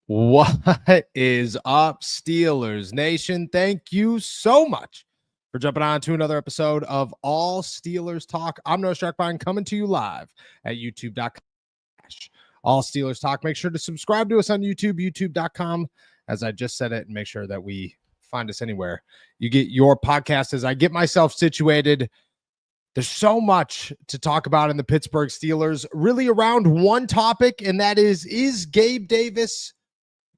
What is up, Steelers Nation? Thank you so much for jumping on to another episode of All Steelers Talk. I'm Noah Strackbine coming to you live at youtube.com/All Steelers Talk. Make sure to subscribe to us on YouTube, youtube.com, as I just said it, and make sure that we find us anywhere you get your podcast as I get myself situated. There's so much to talk about in the Pittsburgh Steelers, really around one topic, and that is Gabe Davis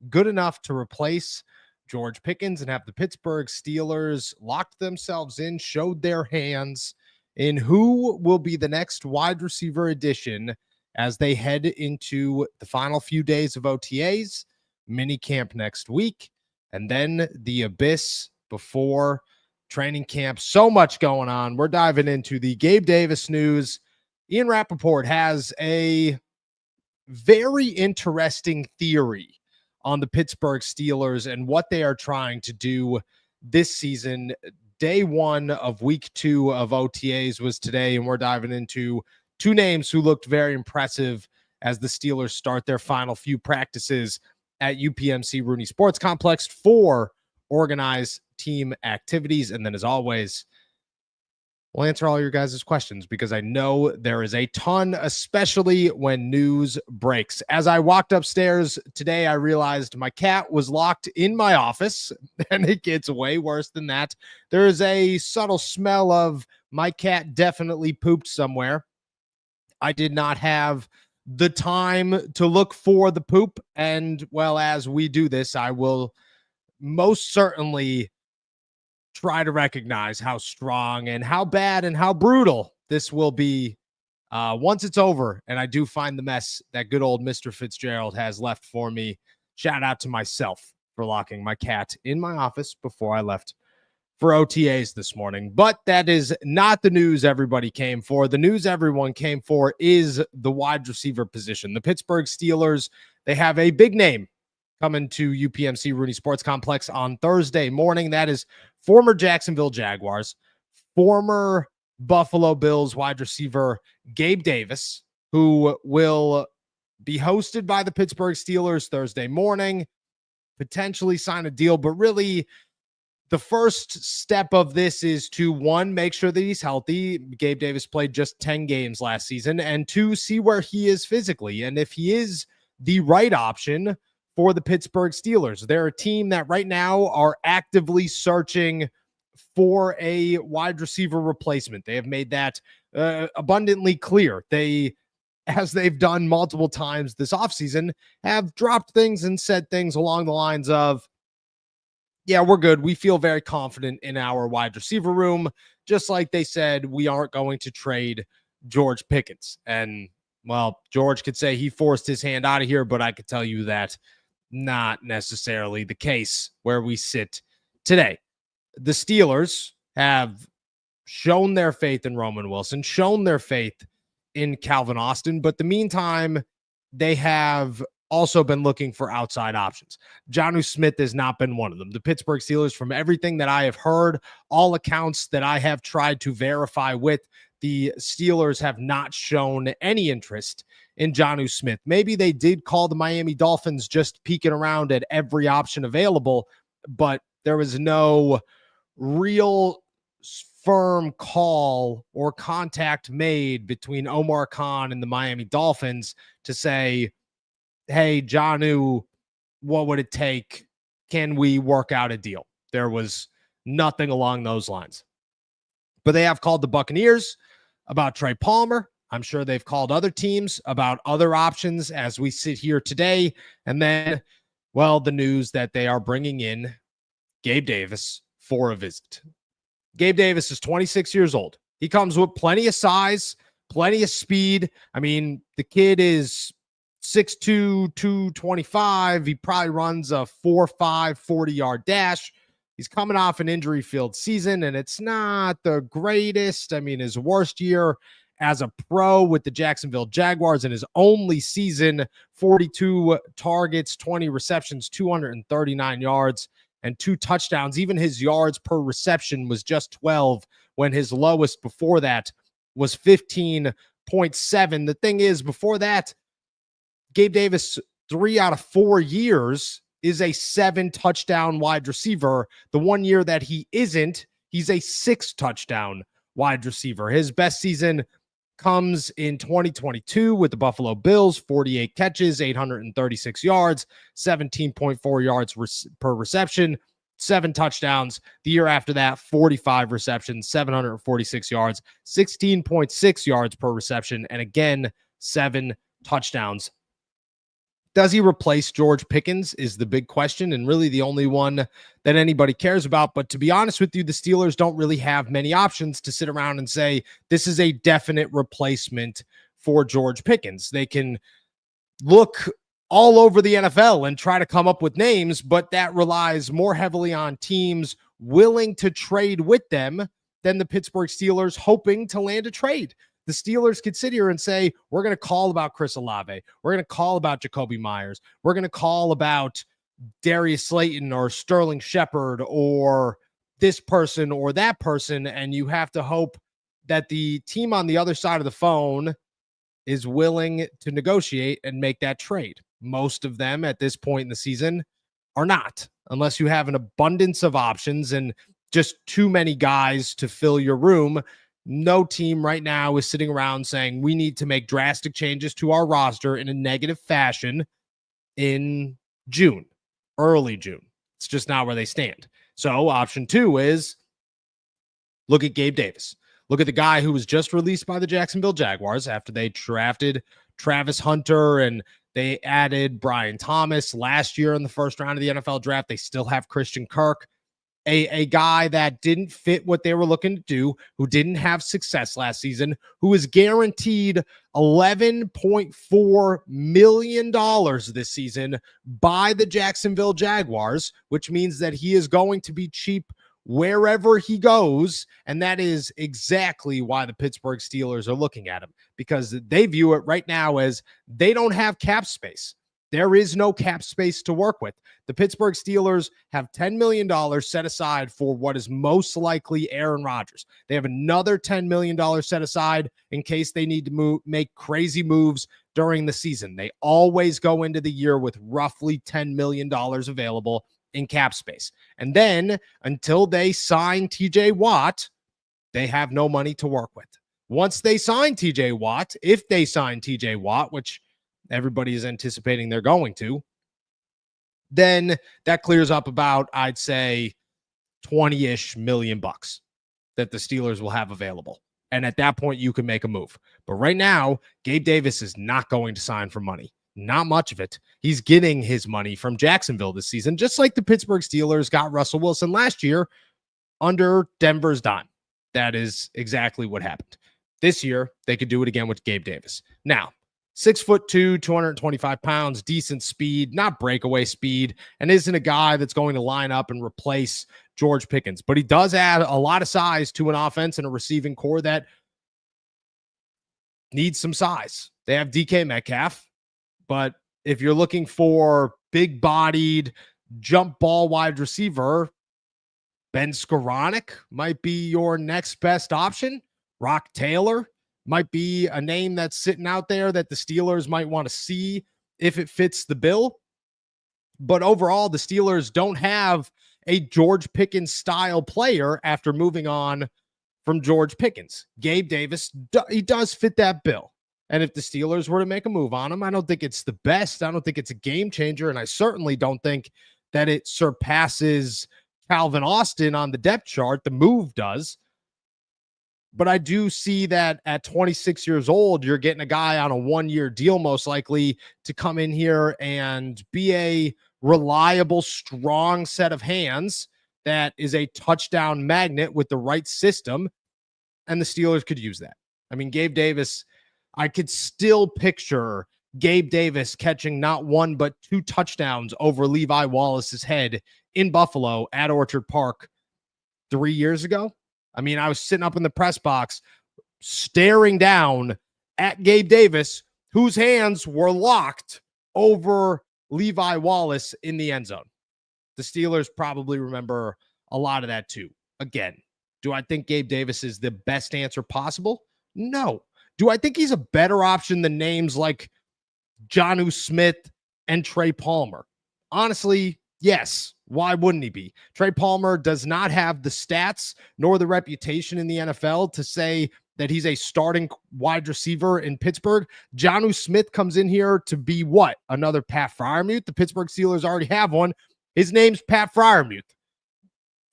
good enough to replace George Pickens and have the Pittsburgh Steelers locked themselves in, showed their hands in who will be the next wide receiver addition as they head into the final few days of OTAs, mini camp next week, and then the abyss before training camp. So much going on. We're diving into the Gabe Davis news. Ian Rappaport has a very interesting theory on the Pittsburgh Steelers and what they are trying to do this season. Day one of week 2 of OTAs was today, and we're diving into two names who looked very impressive as the Steelers start their final few practices at UPMC Rooney Sports Complex for organized team activities. And then, as always, we'll answer all your guys' questions because I know there is a ton, especially when news breaks. As I walked upstairs today, I realized my cat was locked in my office, and it gets way worse than that. There is a subtle smell of my cat definitely pooped somewhere. I did not have the time to look for the poop, and, well, as we do this, I will most certainly try to recognize how strong and how bad and how brutal this will be once it's over and I do find the mess that good old Mr. Fitzgerald has left for me. Shout out to myself for locking my cat in my office before I left for OTAs this morning. But that is not the news everybody came for. The news everyone came for is the wide receiver position. The Pittsburgh Steelers, they have a big name coming to UPMC Rooney Sports Complex on Thursday morning. That is former Jacksonville Jaguars, former Buffalo Bills wide receiver Gabe Davis, who will be hosted by the Pittsburgh Steelers Thursday morning, potentially sign a deal. But really, the first step of this is to, one, make sure that he's healthy. Gabe Davis played just 10 games last season. And two, see where he is physically. And if he is the right option for the Pittsburgh Steelers. They're a team that right now are actively searching for a wide receiver replacement. They have made that abundantly clear. They, as they've done multiple times this offseason, have dropped things and said things along the lines of, yeah, we're good. We feel very confident in our wide receiver room, just like they said we aren't going to trade George Pickens. And, well, George could say he forced his hand out of here, but I could tell you that not necessarily the case where we sit today. The Steelers have shown their faith in Roman Wilson, shown their faith in Calvin Austin, but the meantime, they have also been looking for outside options. Jonnu Smith has not been one of them. The Pittsburgh Steelers, from everything that I have heard, all accounts that I have tried to verify with, the Steelers have not shown any interest in Jonnu Smith. Maybe they did call the Miami Dolphins, just peeking around at every option available, but there was no real firm call or contact made between Omar Khan and the Miami Dolphins to say, hey, Jonnu, what would it take? Can we work out a deal? There was nothing along those lines. But they have called the Buccaneers about Trey Palmer. I'm sure they've called other teams about other options as we sit here today. And then, well, the news that they are bringing in Gabe Davis for a visit. Gabe Davis is 26 years old. He comes with plenty of size, plenty of speed. I mean, the kid is 6'2", 225. He probably runs a 4.5 40-yard dash. He's coming off an injury-filled season, and it's not the greatest. I mean, his worst year as a pro with the Jacksonville Jaguars in his only season, 42 targets, 20 receptions, 239 yards, and 2 touchdowns. Even his yards per reception was just 12 when his lowest before that was 15.7. The thing is, before that, Gabe Davis 3 out of 4 years is a 7 touchdown wide receiver. The 1 year that he isn't, he's a 6 touchdown wide receiver. His best season comes in 2022 with the Buffalo Bills, 48 catches, 836 yards, 17.4 yards per reception, 7 touchdowns. The year after that, 45 receptions, 746 yards, 16.6 yards per reception, and again, 7 touchdowns. Does he replace George Pickens is the big question, and really the only one that anybody cares about. But to be honest with you, the Steelers don't really have many options to sit around and say, this is a definite replacement for George Pickens. They can look all over the NFL and try to come up with names, but that relies more heavily on teams willing to trade with them than the Pittsburgh Steelers hoping to land a trade. The Steelers could sit here and say, we're going to call about Chris Olave. We're going to call about Jacoby Myers. We're going to call about Darius Slayton or Sterling Shepard or this person or that person. And you have to hope that the team on the other side of the phone is willing to negotiate and make that trade. Most of them at this point in the season are not, unless you have an abundance of options and just too many guys to fill your room. No team right now is sitting around saying we need to make drastic changes to our roster in a negative fashion in June, early June. It's just not where they stand. So option 2 is look at Gabe Davis. Look at the guy who was just released by the Jacksonville Jaguars after they drafted Travis Hunter and they added Brian Thomas last year in the first round of the NFL draft. They still have Christian Kirk. A guy that didn't fit what they were looking to do, who didn't have success last season, who is guaranteed $11.4 million this season by the Jacksonville Jaguars, which means that he is going to be cheap wherever he goes. And that is exactly why the Pittsburgh Steelers are looking at him, because they view it right now as they don't have cap space. There is no cap space to work with. The Pittsburgh Steelers have $10 million set aside for what is most likely Aaron Rodgers. They have another $10 million set aside in case they need to make crazy moves during the season. They always go into the year with roughly $10 million available in cap space. And then until they sign TJ Watt, they have no money to work with. Once they sign TJ Watt, if they sign TJ Watt, which everybody is anticipating they're going to, then that clears up about, I'd say, 20-ish million bucks that the Steelers will have available. And at that point, you can make a move. But right now, Gabe Davis is not going to sign for money. Not much of it. He's getting his money from Jacksonville this season, just like the Pittsburgh Steelers got Russell Wilson last year under Denver's dime. That is exactly what happened. This year, they could do it again with Gabe Davis. Now, 6'2", 225 pounds, decent speed, not breakaway speed, and isn't a guy that's going to line up and replace George Pickens. But he does add a lot of size to an offense and a receiving core that needs some size. They have DK Metcalf, but if you're looking for big-bodied, jump ball wide receiver, Ben Skoranek might be your next best option. Rock Taylor might be a name that's sitting out there that the Steelers might want to see if it fits the bill. But overall, the Steelers don't have a George Pickens style player after moving on from George Pickens. Gabe Davis, he does fit that bill. And if the Steelers were to make a move on him, I don't think it's the best. I don't think it's a game changer. And I certainly don't think that it surpasses Calvin Austin on the depth chart. The move does. But I do see that at 26 years old, you're getting a guy on a 1-year deal, most likely, to come in here and be a reliable, strong set of hands that is a touchdown magnet with the right system. And the Steelers could use that. I mean, Gabe Davis, I could still picture Gabe Davis catching not 1, but 2 touchdowns over Levi Wallace's head in Buffalo at Orchard Park 3 years ago. I mean, I was sitting up in the press box staring down at Gabe Davis, whose hands were locked over Levi Wallace in the end zone. The Steelers probably remember a lot of that too. Again, do I think Gabe Davis is the best answer possible? No. Do I think he's a better option than names like Jonnu Smith and Trey Palmer. Honestly, yes. Why wouldn't he be? Trey Palmer does not have the stats nor the reputation in the NFL to say that he's a starting wide receiver in Pittsburgh. Jonnu Smith comes in here to be what? Another Pat Freiermuth? The Pittsburgh Steelers already have one. His name's Pat Freiermuth.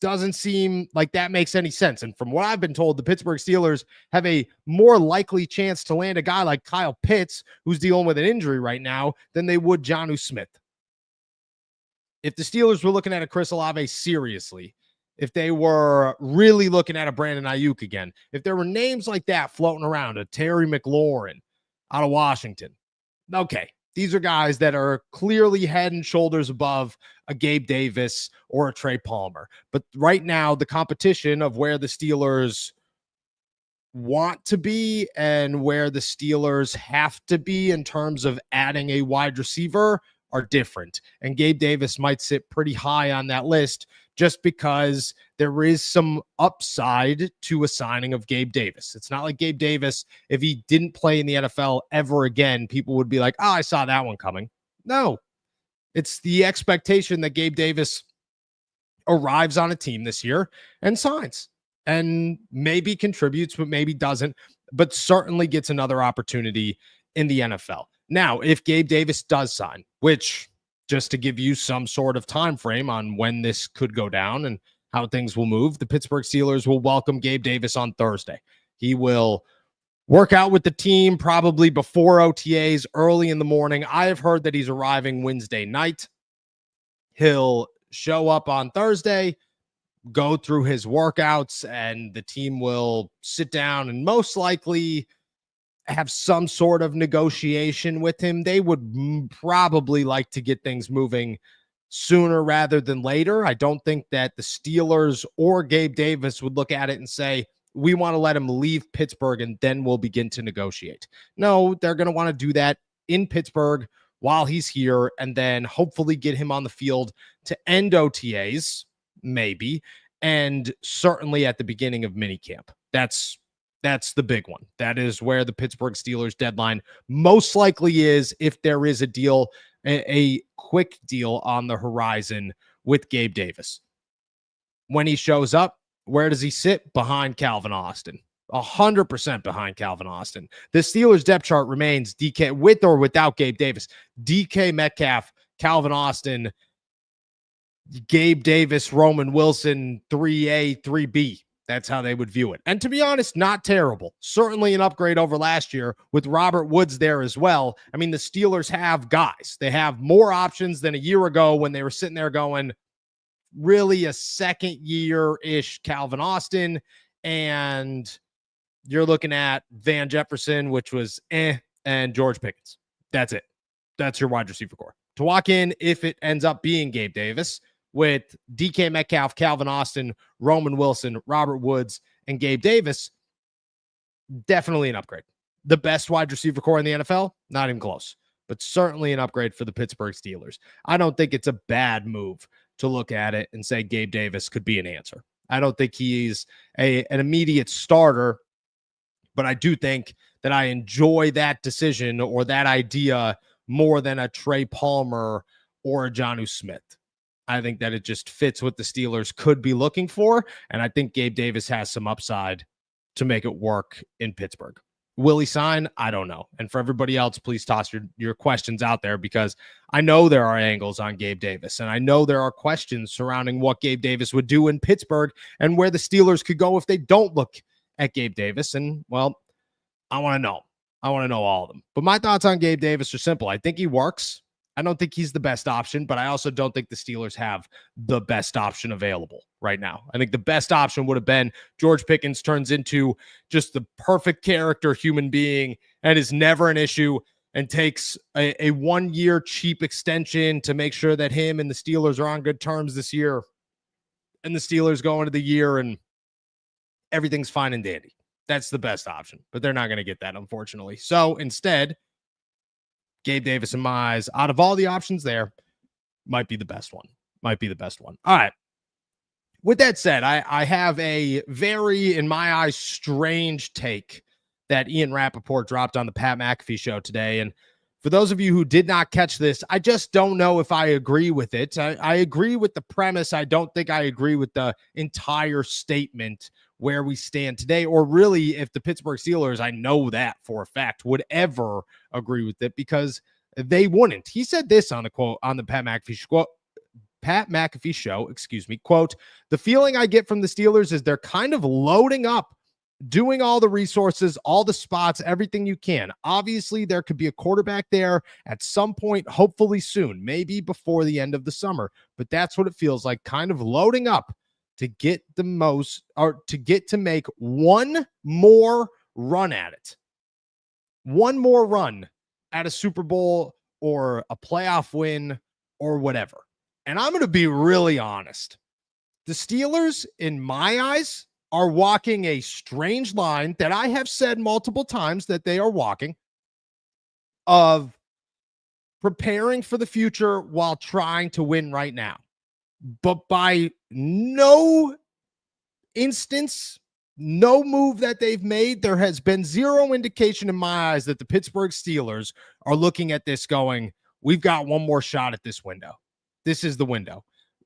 Doesn't seem like that makes any sense. And from what I've been told, the Pittsburgh Steelers have a more likely chance to land a guy like Kyle Pitts, who's dealing with an injury right now, than they would Jonnu Smith. If the Steelers were looking at a Chris Olave seriously, if they were really looking at a Brandon Ayuk again, if there were names like that floating around, a Terry McLaurin out of Washington, okay, these are guys that are clearly head and shoulders above a Gabe Davis or a Trey Palmer. But right now, the competition of where the Steelers want to be and where the Steelers have to be in terms of adding a wide receiver are different. And Gabe Davis might sit pretty high on that list just because there is some upside to a signing of Gabe Davis. It's not like Gabe Davis, if he didn't play in the NFL ever again, people would be like, oh, I saw that one coming. No, it's the expectation that Gabe Davis arrives on a team this year and signs and maybe contributes, but maybe doesn't, but certainly gets another opportunity in the NFL. Now, if Gabe Davis does sign, which, just to give you some sort of time frame on when this could go down and how things will move, the Pittsburgh Steelers will welcome Gabe Davis on Thursday. He will work out with the team probably before OTAs early in the morning. I have heard that he's arriving Wednesday night. He'll show up on Thursday, go through his workouts, and the team will sit down and most likely have some sort of negotiation with him. They would probably like to get things moving sooner rather than later. I don't think that the Steelers or Gabe Davis would look at it and say, we want to let him leave Pittsburgh and then we'll begin to negotiate. No, they're going to want to do that in Pittsburgh while he's here and then hopefully get him on the field to end OTAs, maybe, and certainly at the beginning of minicamp. That's the big one. That is where the Pittsburgh Steelers deadline most likely is, if there is a deal, a quick deal on the horizon with Gabe Davis. When he shows up, where does he sit? Behind Calvin Austin. 100% behind Calvin Austin. The Steelers depth chart remains DK with or without Gabe Davis. DK Metcalf, Calvin Austin, Gabe Davis, Roman Wilson, 3A, 3B. That's how they would view it. And to be honest, not terrible. Certainly an upgrade over last year with Robert Woods there as well. I mean, the Steelers have guys. They have more options than a year ago when they were sitting there going, really a second year-ish Calvin Austin. And you're looking at Van Jefferson, which was and George Pickens. That's it. That's your wide receiver core. To walk in, if it ends up being Gabe Davis, with DK Metcalf, Calvin Austin, Roman Wilson, Robert Woods, and Gabe Davis, definitely an upgrade. The best wide receiver core in the NFL? Not even close, but certainly an upgrade for the Pittsburgh Steelers. I don't think it's a bad move to look at it and say Gabe Davis could be an answer. I don't think he's an immediate starter, but I do think that I enjoy that decision or that idea more than a Trey Palmer or a Jonnu Smith. I think that it just fits what the Steelers could be looking for, and I think Gabe Davis has some upside to make it work in Pittsburgh. Will he sign? I don't know. And for everybody else, please toss your questions out there, because I know there are angles on Gabe Davis, and I know there are questions surrounding what Gabe Davis would do in Pittsburgh and where the Steelers could go if they don't look at Gabe Davis. And, well, I want to know. I want to know all of them. But my thoughts on Gabe Davis are simple. I think he works. I don't think he's the best option, but I also don't think the Steelers have the best option available right now. I think the best option would have been George Pickens turns into just the perfect character human being and is never an issue and takes a 1-year cheap extension to make sure that him and the Steelers are on good terms this year. And the Steelers go into the year and everything's fine and dandy. That's the best option, but they're not going to get that, unfortunately. So instead, Gabe Davis, in my eyes, out of all the options there, might be the best one. Might be the best one. All right. With that said, I have a very, in my eyes, strange take that Ian Rappaport dropped on the Pat McAfee show today. And For those of you who did not catch this, I just don't know if I agree with it. I agree with the premise. I don't think I agree with the entire statement where we stand today, or really if the Pittsburgh Steelers, I know that for a fact, would ever agree with it, because they wouldn't. He said this on a quote on the Pat McAfee show, quote, "The feeling I get from the Steelers is they're kind of loading up, doing all the resources, all the spots, everything you can. Obviously, there could be a quarterback there at some point, hopefully soon, maybe before the end of the summer. But that's what it feels like, kind of loading up to get the most, or to make one more run at it. One more run at a Super Bowl or a playoff win or whatever." And I'm going to be really honest. The Steelers, in my eyes, are walking a strange line that I have said multiple times that they are walking, of preparing for the future while trying to win right now. But by no instance, no move that they've made, there has been zero indication in my eyes that the Pittsburgh Steelers are looking at this going, we've got one more shot at this window. This is the window.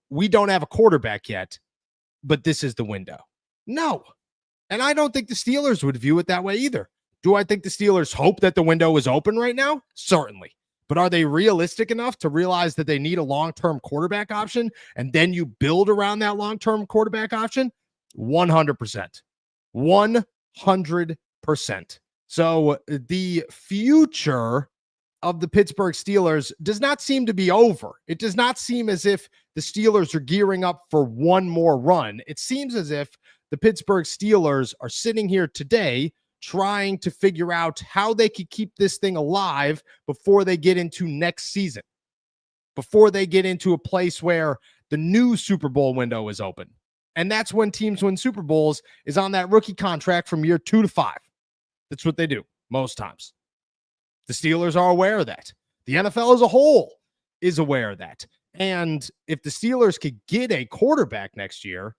We don't have a quarterback yet, but this is the window. No. And I don't think the Steelers would view it that way either. Do I think the Steelers hope that the window is open right now? Certainly. But are they realistic enough to realize that they need a long-term quarterback option, and then you build around that long-term quarterback option? 100%. 100%. So the future of the Pittsburgh Steelers does not seem to be over. It does not seem as if the Steelers are gearing up for one more run. It seems as if the Pittsburgh Steelers are sitting here today trying to figure out how they could keep this thing alive before they get into next season, before they get into a place where the new Super Bowl window is open. And that's when teams win Super Bowls, is on that rookie contract from year 2 to 5. That's what they do most times. The Steelers are aware of that. The NFL as a whole is aware of that. And if the Steelers could get a quarterback next year,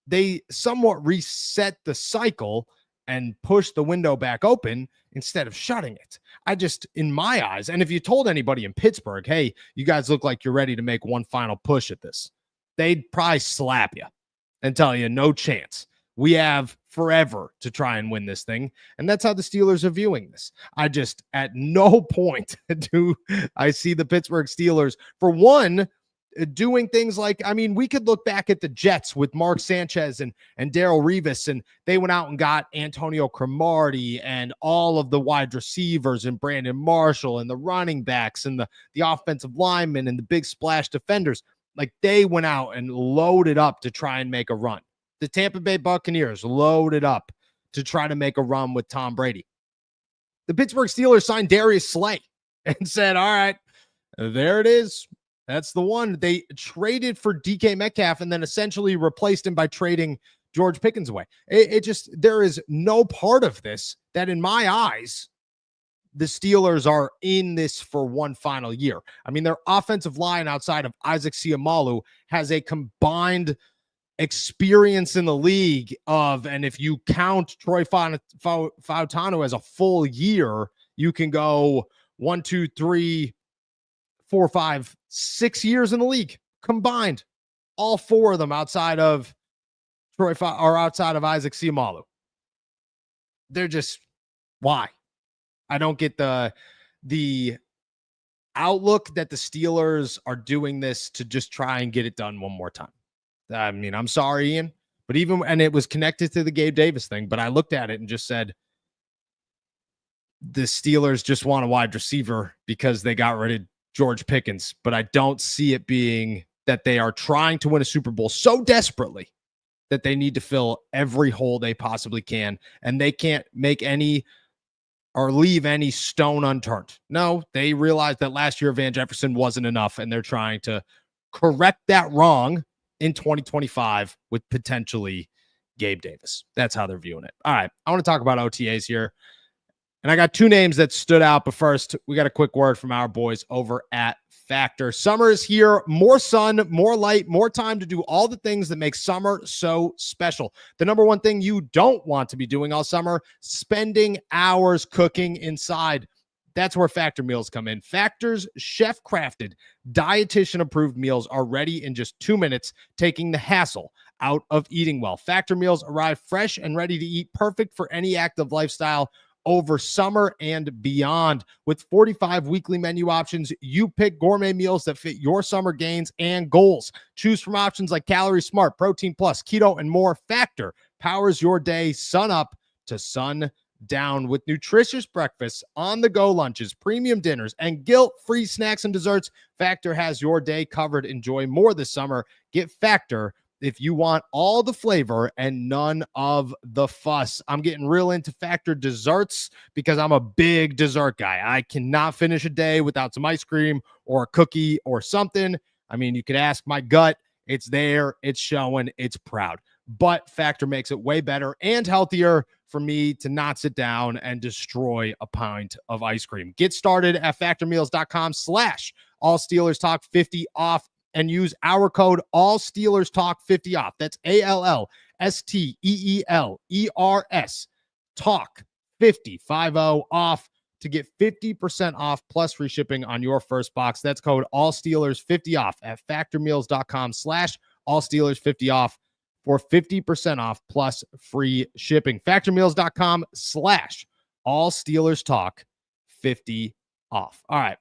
they somewhat reset the cycle and push the window back open instead of shutting it. I just, in my eyes, and if you told anybody in Pittsburgh, hey, you guys look like you're ready to make one final push at this, they'd probably slap you and tell you, no chance. We have forever to try and win this thing. And that's how the Steelers are viewing this. I just, at no point do I see the Pittsburgh Steelers, for one, doing things like, I mean, we could look back at the Jets with Mark Sanchez and Darrelle Revis, and they went out and got Antonio Cromartie and all of the wide receivers and Brandon Marshall and the running backs and the offensive linemen and the big splash defenders. Like, they went out and loaded up to try and make a run. The Tampa Bay Buccaneers loaded up to try to make a run with Tom Brady. The Pittsburgh Steelers signed Darius Slay and said, all right, there it is. That's the one. They traded for DK Metcalf and then essentially replaced him by trading George Pickens away. It just, there is no part of this that, in my eyes, the Steelers are in this for one final year. I mean, their offensive line outside of Isaac Seumalo has a combined experience in the league of, and if you count Troy Fautanu as a full year, you can go 1, 2, 3, 4, 5, 6 years in the league combined. All 4 of them outside of outside of Isaac Seumalo. They're just, why? I don't get the outlook that the Steelers are doing this to just try and get it done one more time. I mean, I'm sorry, Ian, but and it was connected to the Gabe Davis thing, but I looked at it and just said, the Steelers just want a wide receiver because they got rid of George Pickens, but I don't see it being that they are trying to win a Super Bowl so desperately that they need to fill every hole they possibly can, and they can't make any or leave any stone unturned. No, they realized that last year Van Jefferson wasn't enough, and they're trying to correct that wrong in 2025 with potentially Gabe Davis. That's how they're viewing it. All right, I want to talk about OTAs here. And I got 2 names that stood out, but first, we got a quick word from our boys over at Factor. Summer is here. More sun, more light, more time to do all the things that make summer so special. The number one thing you don't want to be doing all summer, spending hours cooking inside. That's where Factor meals come in. Factor's chef-crafted, dietitian-approved meals are ready in just 2 minutes, taking the hassle out of eating well. Factor meals arrive fresh and ready to eat, perfect for any active lifestyle over summer and beyond. With 45 weekly menu options, you pick gourmet meals that fit your summer gains and goals. Choose from options like Calorie Smart, Protein Plus, Keto, and more. Factor powers your day sun up to sun down with nutritious breakfasts, on-the-go lunches, premium dinners, and guilt-free snacks and desserts. Factor has your day covered. Enjoy more this summer. Get Factor if you want all the flavor and none of the fuss. I'm getting real into Factor desserts because I'm a big dessert guy. I cannot finish a day without some ice cream or a cookie or something. I mean, you could ask my gut. It's there. It's showing. It's proud. But Factor makes it way better and healthier for me to not sit down and destroy a pint of ice cream. Get started at factormeals.com/allsteelerstalk50 off and use our code allsteelerstalk50 off. That's ALLSTEELERS talk 50 off to get 50% off plus free shipping on your first box. That's code allsteelers50 off at factormeals.com/allsteelers50 off for 50% off plus free shipping. Factormeals.com/allsteelerstalk50 off. All right.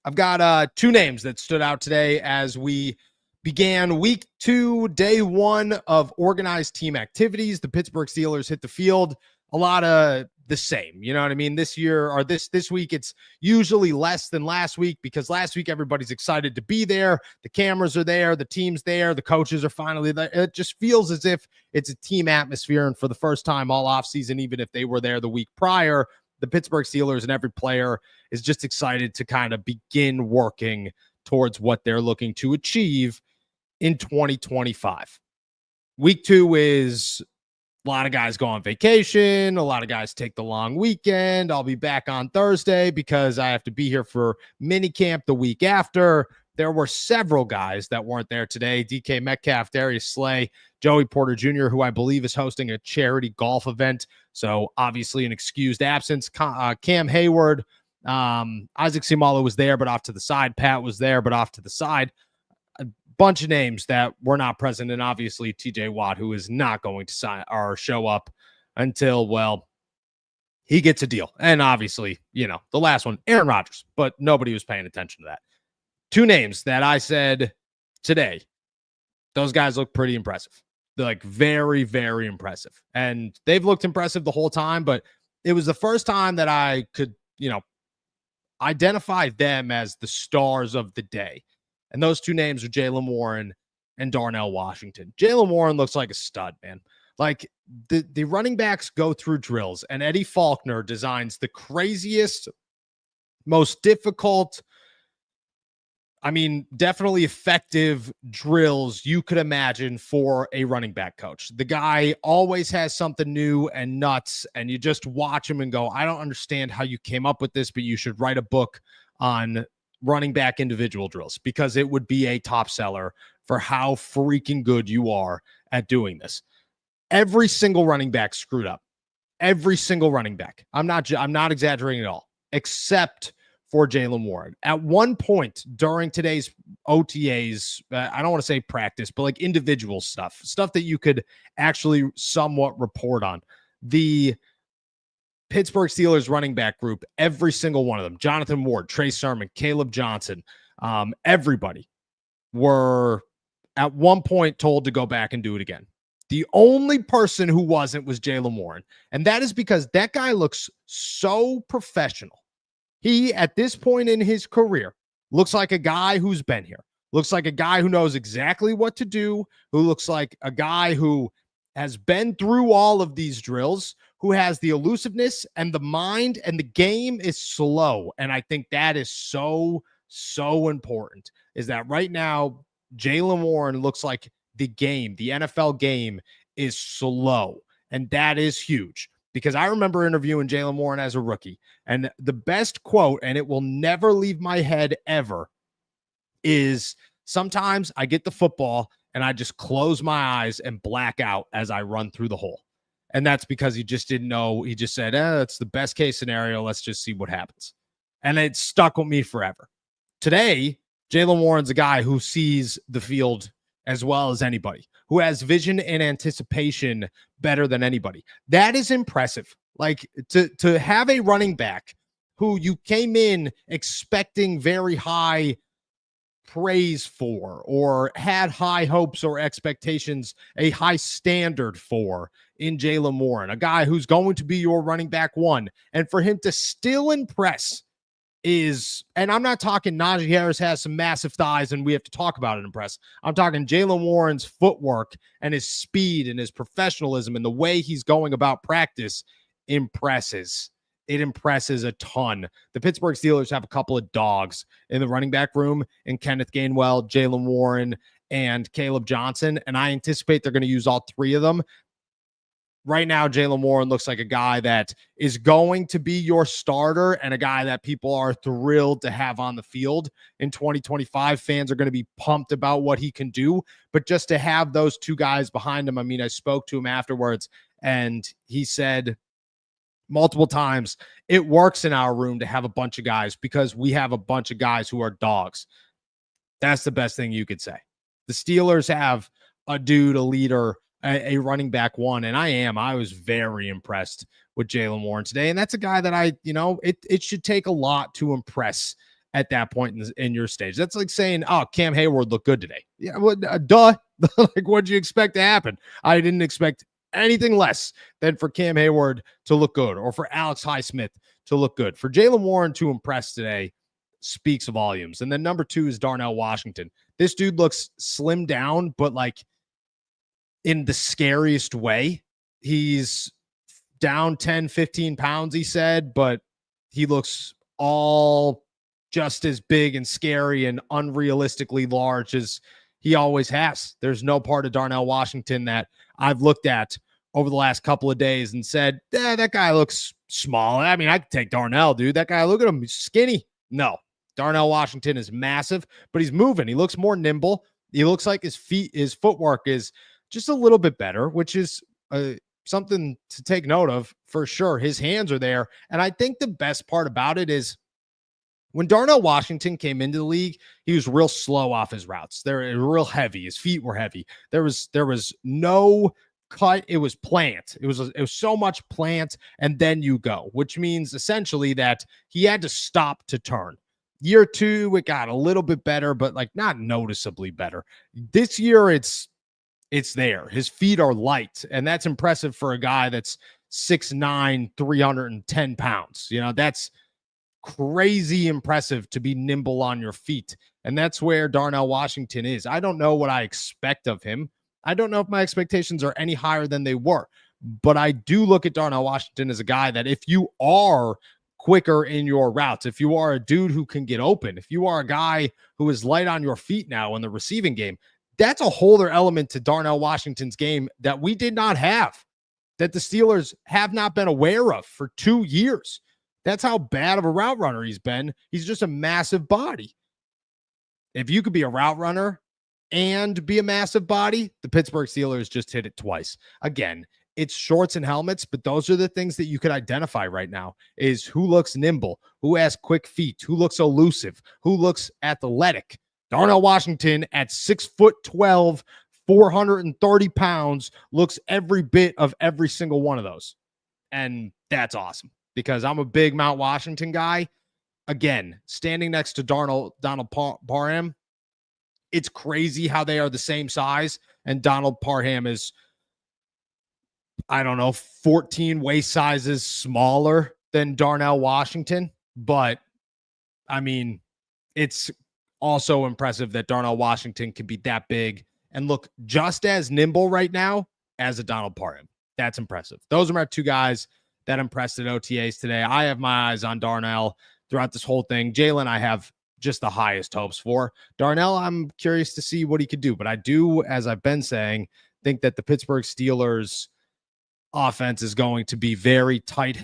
I've got 2 names that stood out today as we began week 2, day 1 of organized team activities. The Pittsburgh Steelers hit the field. A lot of the same, you know what I mean? This year or this week, it's usually less than last week because last week everybody's excited to be there. The cameras are there, the team's there, the coaches are finally there. It just feels as if it's a team atmosphere, and for the first time all offseason, even if they were there the week prior, the Pittsburgh Steelers and every player is just excited to kind of begin working towards what they're looking to achieve in 2025. Week 2 is a lot of guys go on vacation. A lot of guys take the long weekend. I'll be back on Thursday because I have to be here for mini camp the week after. There were several guys that weren't there today. DK Metcalf, Darius Slay, Joey Porter Jr., who I believe is hosting a charity golf event. So obviously an excused absence. Cam Hayward, Isaac Seumalo was there, but off to the side. Pat was there, but off to the side. A bunch of names that were not present. And obviously TJ Watt, who is not going to sign or show up until, well, he gets a deal. And obviously, you know, the last one, Aaron Rodgers, but nobody was paying attention to that. 2 names that I said today, those guys look pretty impressive. They're like very, very impressive. And they've looked impressive the whole time, but it was the first time that I could, you know, identify them as the stars of the day. And those 2 names are Jaylen Warren and Darnell Washington. Jaylen Warren looks like a stud, man. Like the running backs go through drills, and Eddie Faulkner designs the craziest, most difficult, definitely effective drills you could imagine for a running back coach. The guy always has something new and nuts, and you just watch him and go, I don't understand how you came up with this, but you should write a book on running back individual drills because it would be a top seller for how freaking good you are at doing this. Every single running back screwed up. Every single running back. I'm not exaggerating at all, except for Jaylen Warren. At one point during today's OTAs, I don't want to say practice, but like individual stuff that you could actually somewhat report on. The Pittsburgh Steelers running back group, every single one of them, Jonathan Ward, Trey Sermon, Caleb Johnson, everybody were at one point told to go back and do it again. The only person who wasn't was Jaylen Warren. And that is because that guy looks so professional. He, at this point in his career, looks like a guy who's been here, looks like a guy who knows exactly what to do, who looks like a guy who has been through all of these drills, who has the elusiveness and the mind, and the game is slow. And I think that is so, so important, is that right now, Jaylen Warren looks like the game, the NFL game is slow. And that is huge. Because I remember interviewing Jaylen Warren as a rookie, and the best quote, and it will never leave my head ever, is sometimes I get the football and I just close my eyes and black out as I run through the hole. And that's because he just didn't know. He just said, that's the best case scenario. Let's just see what happens. And it stuck with me forever. Today, Jaylen Warren's a guy who sees the field as well as anybody, who has vision and anticipation better than anybody. That is impressive. Like to have a running back who you came in expecting very high praise for, or had high hopes or expectations, a high standard for in Jaylen Warren, a guy who's going to be your running back one. And for him to still impress is, and I'm not talking Najee Harris has some massive thighs and we have to talk about it, impress. I'm talking Jaylen Warren's footwork and his speed and his professionalism and the way he's going about practice impresses. It impresses a ton. The Pittsburgh Steelers have a couple of dogs in the running back room in Kenneth Gainwell, Jaylen Warren, and Caleb Johnson, and I anticipate they're going to use all three of them. Right now, Jaylen Warren looks like a guy that is going to be your starter and a guy that people are thrilled to have on the field in 2025. Fans are going to be pumped about what he can do, but just to have those two guys behind him, I mean, I spoke to him afterwards, and he said multiple times, it works in our room to have a bunch of guys because we have a bunch of guys who are dogs. That's the best thing you could say. The Steelers have a dude, a leader, a running back one, and I was very impressed with Jaylen Warren today, and that's a guy that it should take a lot to impress at that point in your stage. That's like saying, oh, Cam Hayward looked good today. Yeah, well, duh. Like, what'd you expect to happen? I didn't expect anything less than for Cam Hayward to look good or for Alex Highsmith to look good. For Jaylen Warren to impress today speaks volumes. And then number 2 is Darnell Washington. This dude looks slimmed down, but like in the scariest way. He's down 10, 15 pounds, he said, but he looks all just as big and scary and unrealistically large as he always has. There's no part of Darnell Washington that I've looked at over the last couple of days and said, that guy looks small. I mean, I could take Darnell, dude. That guy, look at him, he's skinny. No, Darnell Washington is massive, but he's moving. He looks more nimble. He looks like his footwork is just a little bit better, which is something to take note of for sure. His hands are there. And I think the best part about it is when Darnell Washington came into the league, he was real slow off his routes. They're real heavy. His feet were heavy. There was no cut. It was plant. It was so much plant and then you go, which means essentially that he had to stop to turn. Year 2, it got a little bit better, but like not noticeably better. This year, it's there. His feet are light, and that's impressive for a guy that's 6'9", 310 pounds. You know, that's crazy impressive to be nimble on your feet. And that's where Darnell Washington is. I don't know what I expect of him. I don't know if my expectations are any higher than they were, but I do look at Darnell Washington as a guy that if you are quicker in your routes, if you are a dude who can get open, if you are a guy who is light on your feet now in the receiving game, that's a whole other element to Darnell Washington's game that we did not have, that the Steelers have not been aware of for 2 years. That's how bad of a route runner he's been. He's just a massive body. If you could be a route runner and be a massive body, the Pittsburgh Steelers just hit it twice. Again, it's shorts and helmets, but those are the things that you could identify right now is who looks nimble, who has quick feet, who looks elusive, who looks athletic. Darnell Washington at 6'12", 430 pounds looks every bit of every single one of those. And that's awesome because I'm a big Mount Washington guy. Again, standing next to Donald Parham, it's crazy how they are the same size. And Donald Parham is, 14 waist sizes smaller than Darnell Washington. But, I mean, it's also impressive that Darnell Washington can be that big and look just as nimble right now as a Donald Parham. That's impressive. Those are my 2 guys that impressed at OTAs today. I have my eyes on Darnell throughout this whole thing. Jaylen, I have just the highest hopes for. Darnell, I'm curious to see what he could do. But I do, as I've been saying, think that the Pittsburgh Steelers offense is going to be very tight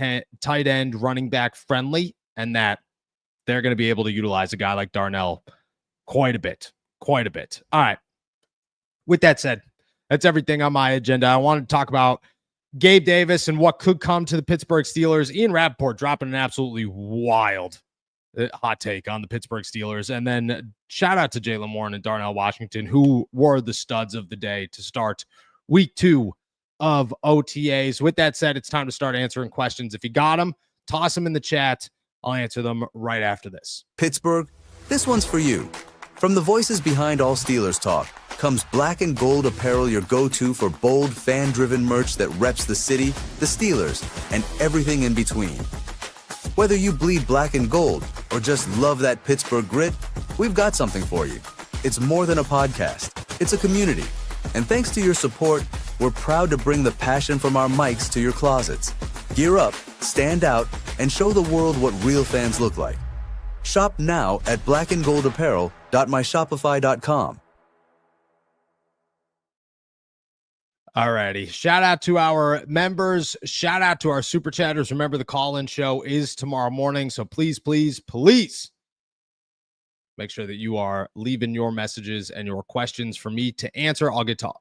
end running back friendly, and that they're going to be able to utilize a guy like Darnell quite a bit. All right. With that said, that's everything on my agenda. I wanted to talk about Gabe Davis and what could come to the Pittsburgh Steelers. Ian Rappaport dropping an absolutely wild hot take on the Pittsburgh Steelers. And then shout out to Jaylen Warren and Darnell Washington, who were the studs of the day to start week 2 of OTAs. With that said, it's time to start answering questions. If you got them, toss them in the chat. I'll answer them right after this. Pittsburgh, this one's for you. From the voices behind all Steelers talk comes black and gold apparel, your go-to for bold, fan-driven merch that reps the city, the Steelers, and everything in between. Whether you bleed black and gold or just love that Pittsburgh grit, we've got something for you. It's more than a podcast. It's a community. And thanks to your support, we're proud to bring the passion from our mics to your closets. Gear up, stand out, and show the world what real fans look like. Shop now at blackandgoldapparel.myshopify.com. Alrighty. Shout out to our members. Shout out to our super chatters. Remember, the call-in show is tomorrow morning. So please, please, please make sure that you are leaving your messages and your questions for me to answer. I'll get to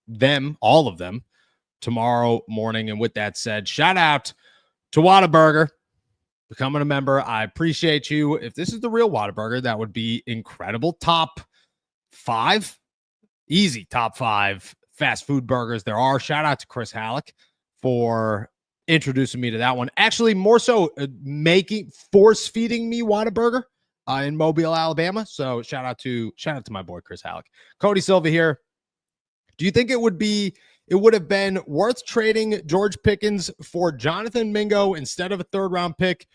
them, all of them, tomorrow morning. And with that said, shout out to Whataburger. Becoming a member. I appreciate you. If this is the real Whataburger, that would be incredible. Top 5, easy top 5 fast food burgers there are. Shout out to Chris Halleck for introducing me to that one. Actually, more so force feeding me Whataburger in Mobile, Alabama. So shout out to my boy Chris Halleck. Cody Silva here. Do you think it would have been worth trading George Pickens for Jonathan Mingo instead of a 3rd-round pick?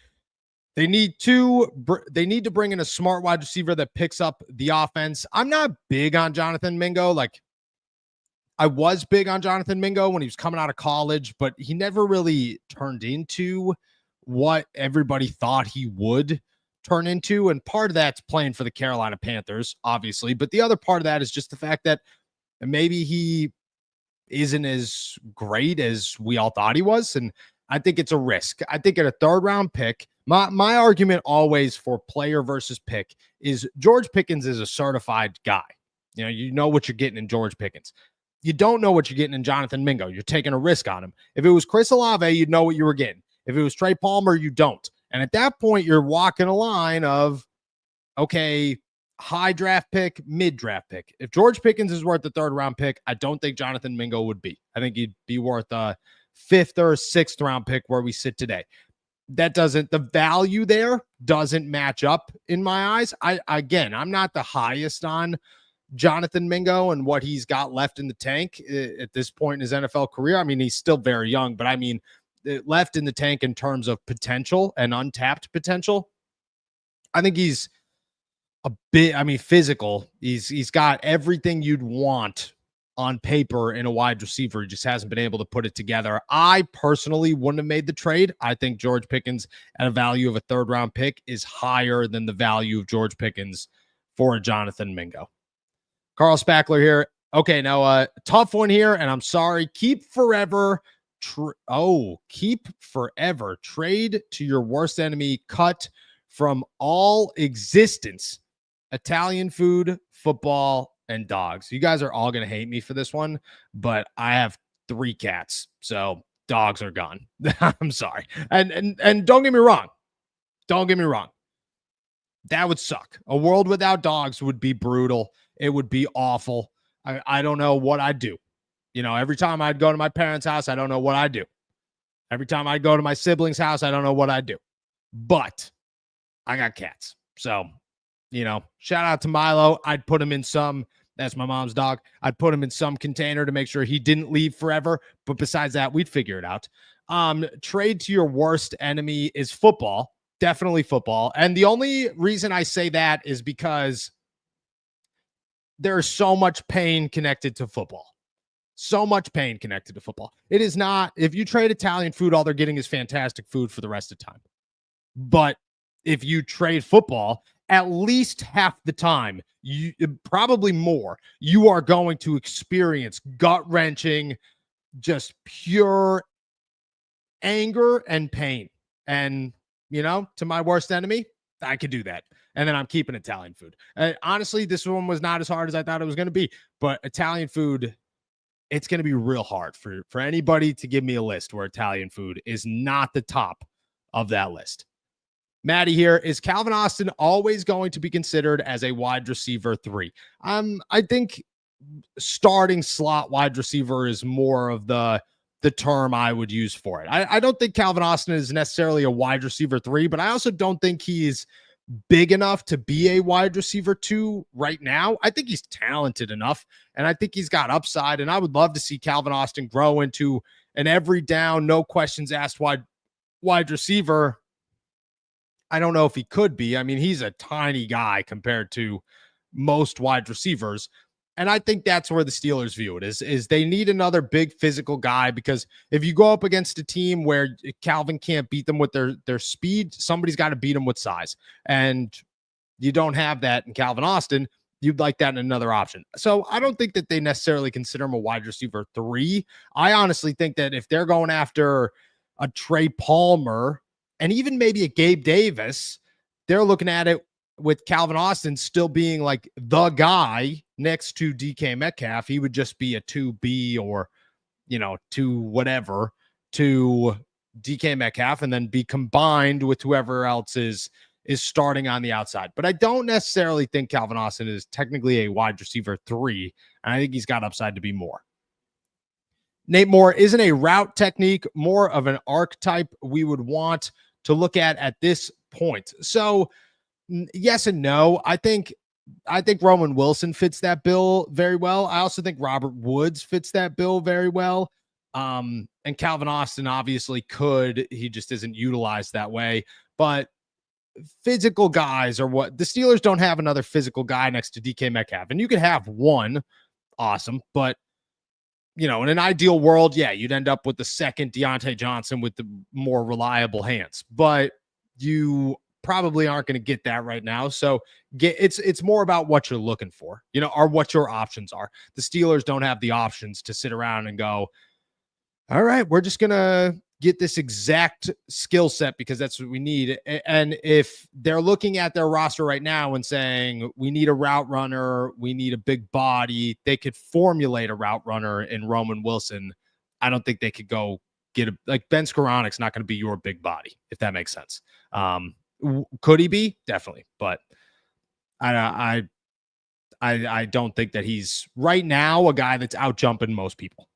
They need to bring in a smart wide receiver that picks up the offense. I'm not big on Jonathan Mingo. Like, I was big on Jonathan Mingo when he was coming out of college, but he never really turned into what everybody thought he would turn into. And part of that's playing for the Carolina Panthers, obviously. But the other part of that is just the fact that maybe he isn't as great as we all thought he was. And I think it's a risk. I think at a 3rd-round pick, my argument always for player versus pick is George Pickens is a certified guy. You know what you're getting in George Pickens. You don't know what you're getting in Jonathan Mingo. You're taking a risk on him. If it was Chris Olave, you'd know what you were getting. If it was Trey Palmer, you don't. And at that point, you're walking a line of, okay, high draft pick, mid draft pick. If George Pickens is worth the 3rd-round pick, I don't think Jonathan Mingo would be. I think he'd be worth a 5th or 6th-round pick where we sit today. The value there doesn't match up in my eyes. I'm not the highest on Jonathan Mingo and what he's got left in the tank at this point in his NFL career. I mean, he's still very young, but I mean, left in the tank in terms of potential and untapped potential. I think he's a bit, physical. He's got everything you'd want on paper in a wide receiver. He just hasn't been able to put it together. I personally wouldn't have made the trade. I think George Pickens at a value of a 3rd-round pick is higher than the value of George Pickens for a Jonathan Mingo. Carl Spackler here. Okay, now a tough one here, and I'm sorry. Keep forever. Trade to your worst enemy. Cut from all existence. Italian food, football, and dogs. You guys are all going to hate me for this one, but I have 3 cats, so dogs are gone. I'm sorry. And don't get me wrong. That would suck. A world without dogs would be brutal. It would be awful. I don't know what I'd do. Every time I'd go to my parents' house, I don't know what I'd do. Every time I'd go to my siblings' house, I don't know what I'd do. But I got cats. So, shout out to Milo. I'd put him in that's my mom's dog. I'd put him in some container to make sure he didn't leave forever. But besides that, we'd figure it out. Trade to your worst enemy is football. Definitely football. And the only reason I say that is because there's so much pain connected to football. It is not, if you trade Italian food, all they're getting is fantastic food for the rest of the time. But if you trade football, at least half the time, probably more, you are going to experience gut-wrenching, just pure anger and pain. And, to my worst enemy, I could do that. And then I'm keeping Italian food. Honestly, this one was not as hard as I thought it was going to be. But Italian food, it's going to be real hard for anybody to give me a list where Italian food is not the top of that list. Maddie here, is Calvin Austin always going to be considered as a wide receiver 3? I think starting slot wide receiver is more of the term I would use for it. I don't think Calvin Austin is necessarily a wide receiver 3, but I also don't think he's big enough to be a wide receiver 2 right now. I think he's talented enough, and I think he's got upside, and I would love to see Calvin Austin grow into an every down, no questions asked wide receiver. I don't know if he could be. I mean, he's a tiny guy compared to most wide receivers. And I think that's where the Steelers view it is they need another big physical guy, because if you go up against a team where Calvin can't beat them with their speed, somebody's got to beat them with size. And you don't have that in Calvin Austin. You'd like that in another option. So I don't think that they necessarily consider him a wide receiver 3. I honestly think that if they're going after a Trey Palmer and even maybe a Gabe Davis, they're looking at it with Calvin Austin still being like the guy next to DK Metcalf. He would just be a 2B or, 2 whatever to DK Metcalf, and then be combined with whoever else is starting on the outside. But I don't necessarily think Calvin Austin is technically a wide receiver 3, and I think he's got upside to be more. Nate Moore, isn't a route technique more of an archetype we would want to look at this point? So yes and no. I think Roman Wilson fits that bill very well. I also think Robert Woods fits that bill very well. And Calvin Austin obviously could. He just isn't utilized that way. But physical guys are what the Steelers don't have. Another physical guy next to DK Metcalf. And you could have one. Awesome. But in an ideal world, yeah, you'd end up with the second Deontay Johnson with the more reliable hands. But you probably aren't going to get that right now. So it's more about what you're looking for, or what your options are. The Steelers don't have the options to sit around and go, all right, we're just going to get this exact skill set because that's what we need. And if they're looking at their roster right now and saying, we need a route runner, we need a big body, they could formulate a route runner in Roman Wilson. I don't think they could go get like Ben Skoronek's not going to be your big body, if that makes sense. Could he be? Definitely. But I don't think that he's right now a guy that's out jumping most people.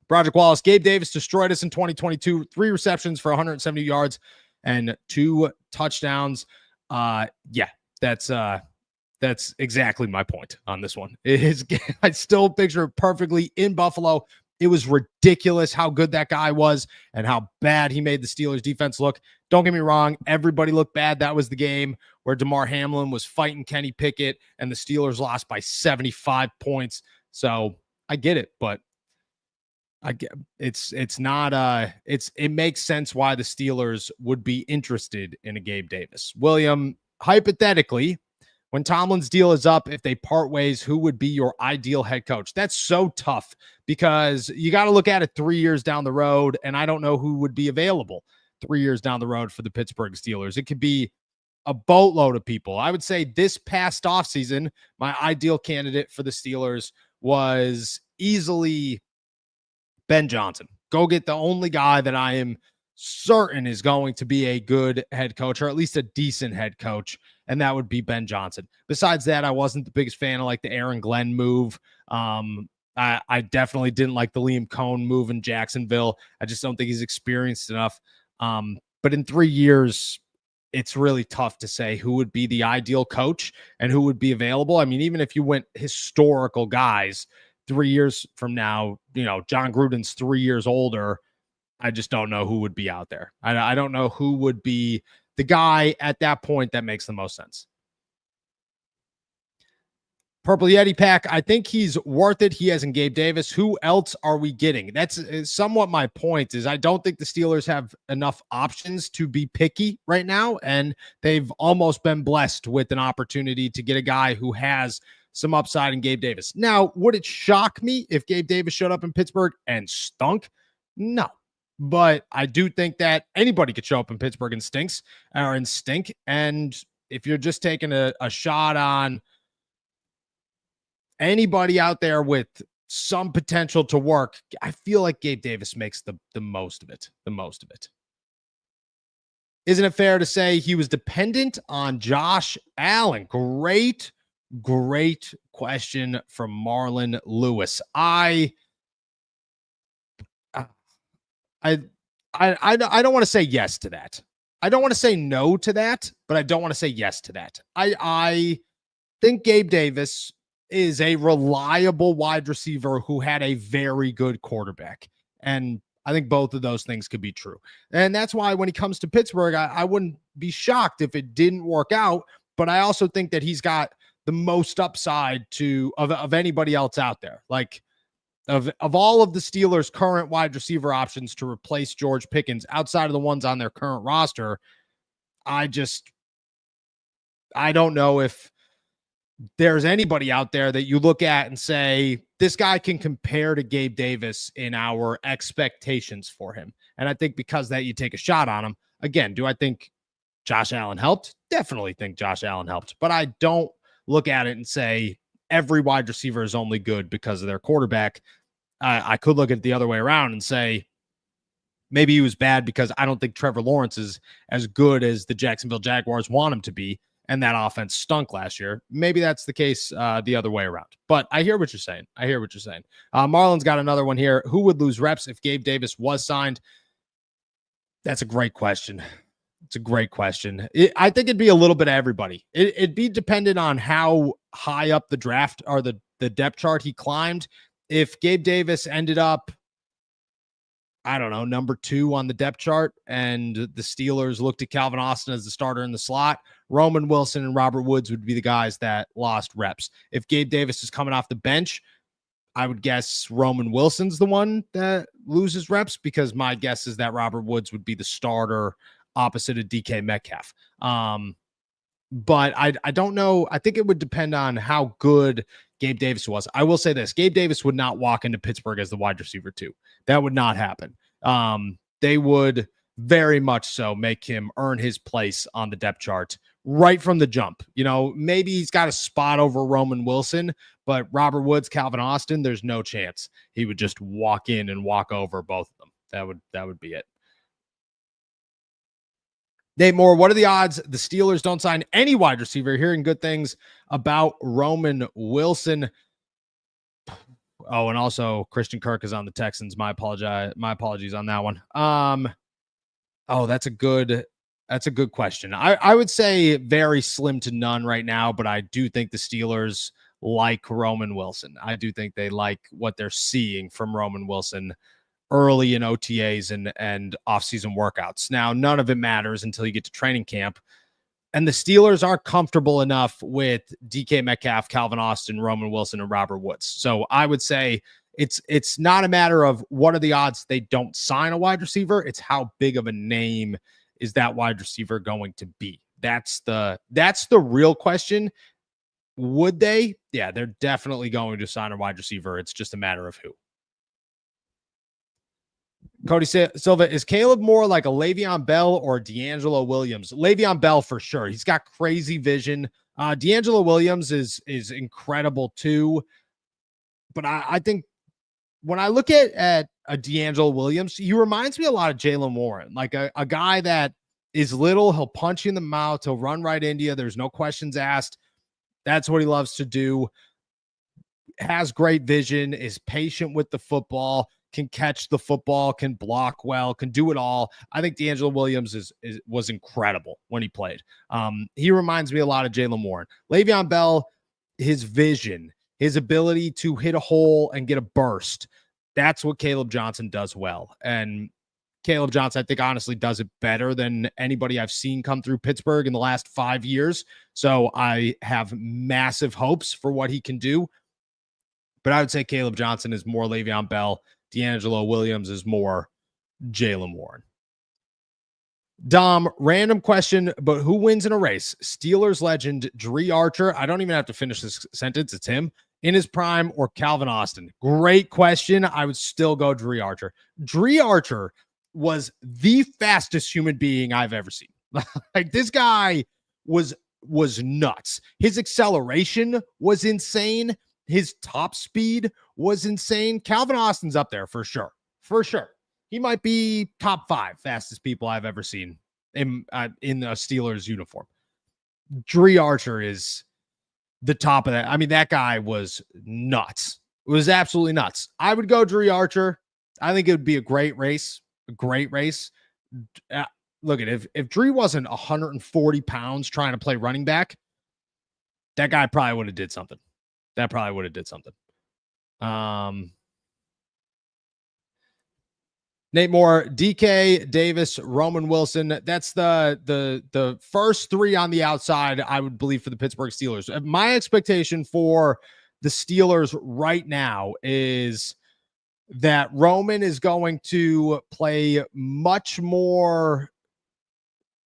Project Wallace, Gabe Davis destroyed us in 2022, 3 receptions for 170 yards and 2 touchdowns. Yeah, that's exactly my point on this one. I still picture it perfectly in Buffalo. It was ridiculous how good that guy was and how bad he made the Steelers defense look. Don't get me wrong. Everybody looked bad. That was the game where DeMar Hamlin was fighting Kenny Pickett and the Steelers lost by 75 points. So I get it, but it makes sense why the Steelers would be interested in a Gabe Davis. William, hypothetically, when Tomlin's deal is up, if they part ways, who would be your ideal head coach? That's so tough because you got to look at it 3 years down the road, and I don't know who would be available 3 years down the road for the Pittsburgh Steelers. It could be a boatload of people. I would say this past offseason, my ideal candidate for the Steelers was easily Ben Johnson. Go get the only guy that I am certain is going to be a good head coach, or at least a decent head coach, and that would be Ben Johnson. Besides that, I wasn't the biggest fan of like the Aaron Glenn move. I definitely didn't like the Liam Cohn move in Jacksonville. I just don't think he's experienced enough. But in 3 years, it's really tough to say who would be the ideal coach and who would be available. I mean, even if you went historical guys, 3 years from now, John Gruden's 3 years older. I just don't know who would be out there. I don't know who would be the guy at that point that makes the most sense. Purple Yeti pack. I think he's worth it. He hasn't Gabe Davis. Who else are we getting? That's somewhat my point is I don't think the Steelers have enough options to be picky right now. And they've almost been blessed with an opportunity to get a guy who has some upside in Gabe Davis. Now, would it shock me if Gabe Davis showed up in Pittsburgh and stunk? No. But I do think that anybody could show up in Pittsburgh and stink. And if you're just taking a shot on anybody out there with some potential to work, I feel like Gabe Davis makes the most of it. The most of it. Isn't it fair to say he was dependent on Josh Allen? Great question from Marlon Lewis. I don't want to say yes to that. I don't want to say no to that, but I don't want to say yes to that. I think Gabe Davis is a reliable wide receiver who had a very good quarterback. And I think both of those things could be true. And that's why when he comes to Pittsburgh, I wouldn't be shocked if it didn't work out. But I also think that he's got the most upside of anybody else out there. Like of all of the Steelers' current wide receiver options to replace George Pickens outside of the ones on their current roster, I don't know if there's anybody out there that you look at and say, this guy can compare to Gabe Davis in our expectations for him. And I think because that you take a shot on him. Again, do I think Josh Allen helped? Definitely think Josh Allen helped. But I don't look at it and say every wide receiver is only good because of their quarterback. I could look at it the other way around and say, maybe he was bad because I don't think Trevor Lawrence is as good as the Jacksonville Jaguars want him to be. And that offense stunk last year. Maybe that's the case the other way around. But I hear what you're saying. Marlon's got another one here. Who would lose reps if Gabe Davis was signed? That's a great question. It's a great question. I think it'd be a little bit of everybody. It'd be dependent on how high up the draft or the depth chart he climbed. If Gabe Davis ended up, I don't know, number 2 on the depth chart, and the Steelers looked at Calvin Austin as the starter in the slot, Roman Wilson and Robert Woods would be the guys that lost reps. If Gabe Davis is coming off the bench, I would guess Roman Wilson's the one that loses reps, because my guess is that Robert Woods would be the starter opposite of DK Metcalf. But I don't know. I think it would depend on how good Gabe Davis was. I will say this. Gabe Davis would not walk into Pittsburgh as the wide receiver 2. That would not happen. They would very much so make him earn his place on the depth chart right from the jump. You know, maybe he's got a spot over Roman Wilson, but Robert Woods, Calvin Austin, there's no chance he would just walk in and walk over both of them. That would be it. Nate Moore, what are the odds the Steelers don't sign any wide receiver? Hearing good things about Roman Wilson. Oh, and also Christian Kirk is on the Texans. My apologies on that one. Oh, that's a good question. I would say very slim to none right now, but I do think the Steelers like Roman Wilson. I do think they like what they're seeing from Roman Wilson early in OTAs and off-season workouts. Now, none of it matters until you get to training camp. And the Steelers aren't comfortable enough with DK Metcalf, Calvin Austin, Roman Wilson, and Robert Woods. So I would say it's not a matter of what are the odds they don't sign a wide receiver. It's how big of a name is that wide receiver going to be. That's the real question. Would they? Yeah, they're definitely going to sign a wide receiver. It's just a matter of who. Cody Silva, is Caleb more like a Le'Veon Bell or D'Angelo Williams? Le'Veon Bell for sure. He's got crazy vision. D'Angelo Williams is incredible too. But I think when I look at a D'Angelo Williams, he reminds me a lot of Jaylen Warren, like a guy that is little. He'll punch you in the mouth. He'll run right into you. There's no questions asked. That's what he loves to do. Has great vision, is patient with the football, can catch the football, can block well, can do it all. I think D'Angelo Williams was incredible when he played. He reminds me a lot of Jaylen Warren. Le'Veon Bell, his vision, his ability to hit a hole and get a burst, that's what Caleb Johnson does well. And Caleb Johnson, I think, honestly does it better than anybody I've seen come through Pittsburgh in the last 5 years. So I have massive hopes for what he can do. But I would say Caleb Johnson is more Le'Veon Bell. D'Angelo Williams is more Jaylen Warren. Dom, random question, but who wins in a race? Steelers legend Dree Archer. I don't even have to finish this sentence. It's him. In his prime or Calvin Austin? Great question. I would still go Dree Archer. Dree Archer was the fastest human being I've ever seen. Like, this guy was nuts. His acceleration was insane. his top speed was insane. Calvin Austin's up there for sure. For sure. He might be top 5 fastest people I've ever seen in a Steelers uniform. Dree Archer is the top of that. I mean, that guy was nuts. It was absolutely nuts. I would go Dree Archer. I think it would be a great race. A great race. Look at if Dree wasn't 140 pounds trying to play running back, that guy probably would have did something. That probably would have did something. Nate Moore, DK, Davis, Roman Wilson. That's the first 3 on the outside, I would believe, for the Pittsburgh Steelers. My expectation for the Steelers right now is that Roman is going to play much more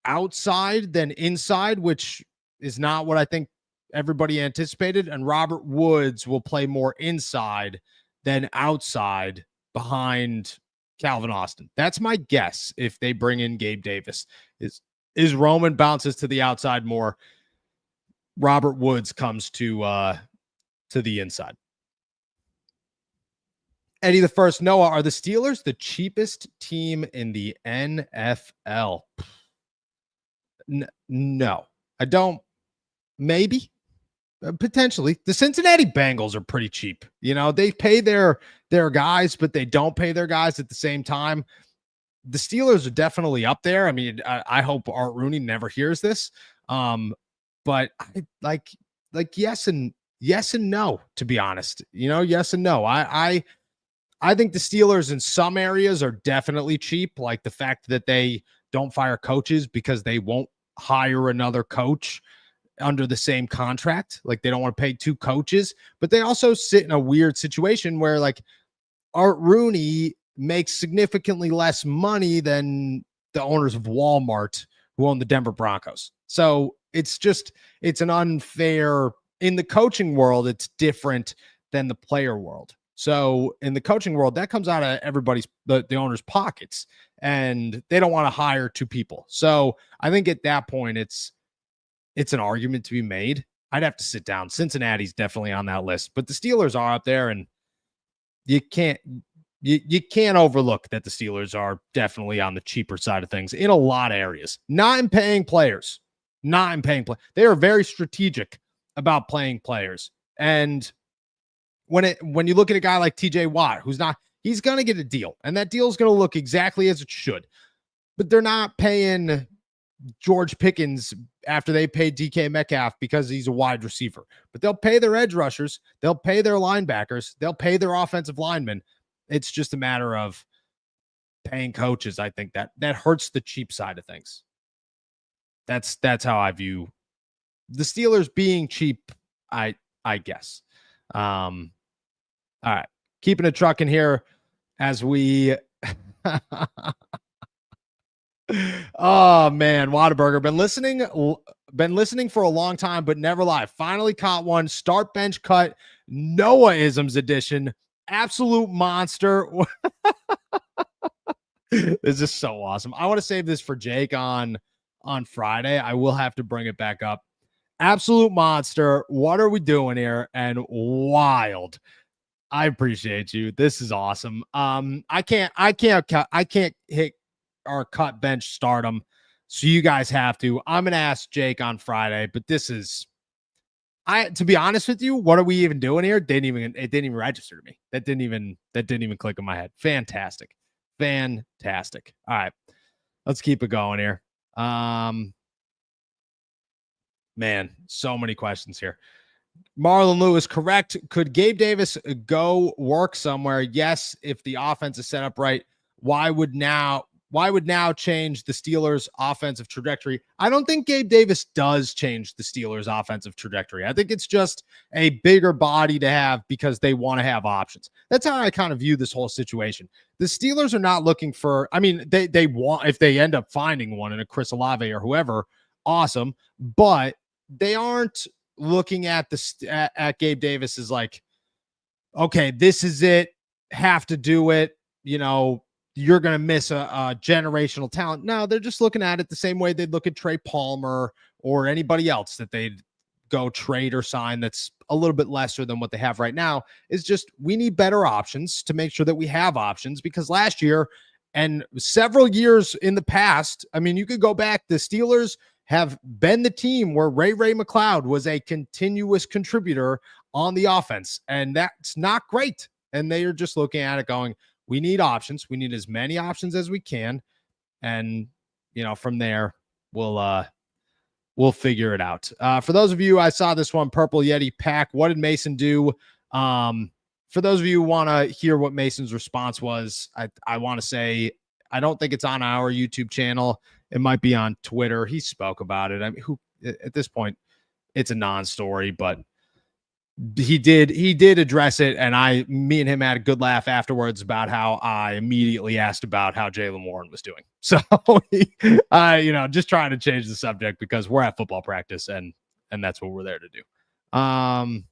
outside than inside, which is not what I think everybody anticipated. And Robert Woods will play more inside than outside behind Calvin Austin. That's my guess. If they bring in Gabe Davis, is Roman bounces to the outside more. Robert Woods comes to the inside. Eddie the First, Noah, are the Steelers the cheapest team in the NFL? No, I don't. Maybe. Potentially. The Cincinnati Bengals are pretty cheap. You know, they pay their guys, but they don't pay their guys at the same time. The Steelers are definitely up there. I mean, I hope Art Rooney never hears this. But I like yes and no, to be honest. You know, yes and no. I think the Steelers in some areas are definitely cheap, like the fact that they don't fire coaches because they won't hire another coach under the same contract. Like, they don't want to pay 2 coaches, but they also sit in a weird situation where, like, Art Rooney makes significantly less money than the owners of Walmart who own the Denver Broncos. So it's an unfair, in the coaching world, it's different than the player world. So in the coaching world, that comes out of everybody's, the owner's pockets, and they don't want to hire 2 people. So I think at that point, it's an argument to be made. I'd have to sit down. Cincinnati's definitely on that list, but the Steelers are up there, and you can't overlook that the Steelers are definitely on the cheaper side of things in a lot of areas. Not in paying players. They are very strategic about playing players. And when you look at a guy like TJ Watt, he's going to get a deal, and that deal is going to look exactly as it should. But they're not paying George Pickens after they paid DK Metcalf because he's a wide receiver. But they'll pay their edge rushers, they'll pay their linebackers, they'll pay their offensive linemen. It's just a matter of paying coaches. I think that hurts the cheap side of things. That's how I view the Steelers being cheap, I guess. All right. Keeping it trucking here as we oh man, Whataburger. Been listening for a long time, but never live. Finally caught one. Start bench cut. Noah-isms edition. Absolute monster. This is so awesome. I want to save this for Jake on Friday. I will have to bring it back up. Absolute monster. What are we doing here? And wild. I appreciate you. This is awesome. I can't hit our cut bench stardom, so you guys have to. I'm gonna ask Jake on Friday, but this is, to be honest with you, what are we even doing here? It didn't even register to me. That didn't even click in my head. Fantastic. All right, let's keep it going here. Man, so many questions here. Marlon Lewis, correct. Could Gabe Davis go work somewhere? Yes, if the offense is set up right. Why would now change the Steelers' offensive trajectory? I don't think Gabe Davis does change the Steelers' offensive trajectory. I think it's just a bigger body to have because they want to have options. That's how I kind of view this whole situation. The Steelers are not looking for, I mean, they want, if they end up finding one in a Chris Olave or whoever, awesome, but they aren't looking at at Gabe Davis as like, okay, this is it, have to do it, you know, you're going to miss a generational talent. No, they're just looking at it the same way they'd look at Trey Palmer or anybody else that they'd go trade or sign that's a little bit lesser than what they have right now is just we need better options to make sure that we have options, because last year and several years in the past, I mean, you could go back, the Steelers have been the team where Ray McLeod was a continuous contributor on the offense, and that's not great. And they are just looking at it going, we need options. We need as many options as we can. And, from there, we'll figure it out. For those of you, I saw this one, Purple Yeti Pack. What did Mason do? For those of you who want to hear what Mason's response was, I want to say, I don't think it's on our YouTube channel. It might be on Twitter. He spoke about it. I mean, at this point, it's a non-story, but he did address it. And me and him had a good laugh afterwards about how I immediately asked about how Jaylen Warren was doing. So, just trying to change the subject because we're at football practice and that's what we're there to do.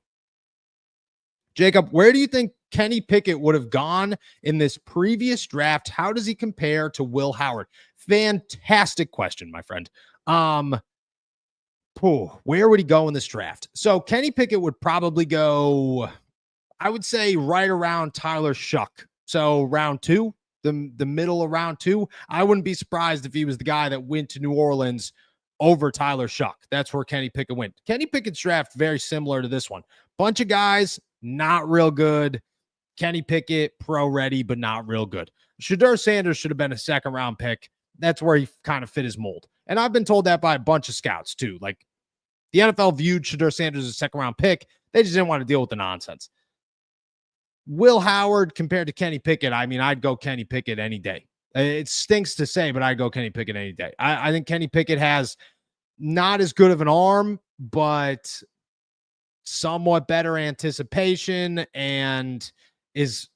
Jacob, where do you think Kenny Pickett would have gone in this previous draft? How does he compare to Will Howard? Fantastic question, my friend. Where would he go in this draft? So Kenny Pickett would probably go, I would say, right around Tyler Shuck. So round 2, the middle of round 2. I wouldn't be surprised if he was the guy that went to New Orleans over Tyler Shuck. That's where Kenny Pickett went. Kenny Pickett's draft very similar to this one. Bunch of guys, not real good. Kenny Pickett, pro ready, but not real good. Shedeur Sanders should have been a second round pick. That's where he kind of fit his mold. And I've been told that by a bunch of scouts too. Like, the NFL viewed Shedeur Sanders as a second round pick. They just didn't want to deal with the nonsense. Will Howard compared to Kenny Pickett, I mean, I'd go Kenny Pickett any day. It stinks to say, but I'd go Kenny Pickett any day. I think Kenny Pickett has not as good of an arm, but somewhat better anticipation and is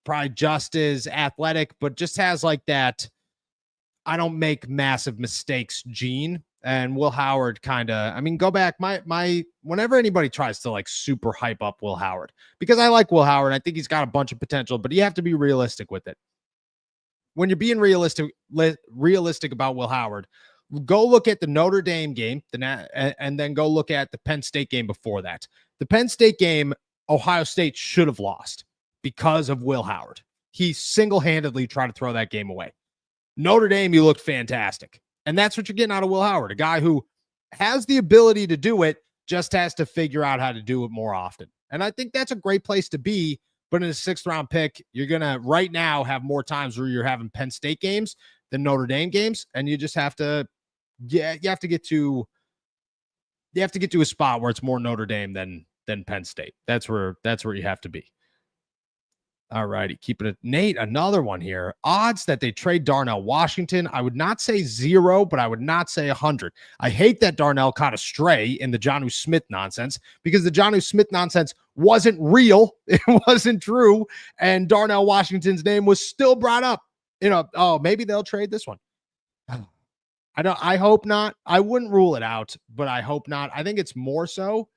probably just as athletic, but just has like that I don't make massive mistakes gene. And Will Howard go back. Whenever anybody tries to like super hype up Will Howard, because I like Will Howard, I think he's got a bunch of potential, but you have to be realistic with it. When you're being realistic about Will Howard, go look at the Notre Dame game, and then go look at the Penn State game before that. The Penn State game, Ohio State should have lost because of Will Howard. He single-handedly tried to throw that game away. Notre Dame, he looked fantastic. And that's what you're getting out of Will Howard, a guy who has the ability to do it, just has to figure out how to do it more often. And I think that's a great place to be. But in a 6th round pick, you're going to right now have more times where you're having Penn State games than Notre Dame games. And you just have to, you have to get to a spot where it's more Notre Dame than Penn State. That's where you have to be. All righty, keeping it. Nate, another one here. Odds that they trade Darnell Washington. I would not say 0, but I would not say 100. I hate that Darnell caught a stray in the Jonnu Smith nonsense, because the Jonnu Smith nonsense wasn't real. It wasn't true. And Darnell Washington's name was still brought up. Maybe they'll trade this one. I hope not. I wouldn't rule it out, but I hope not. I think it's more so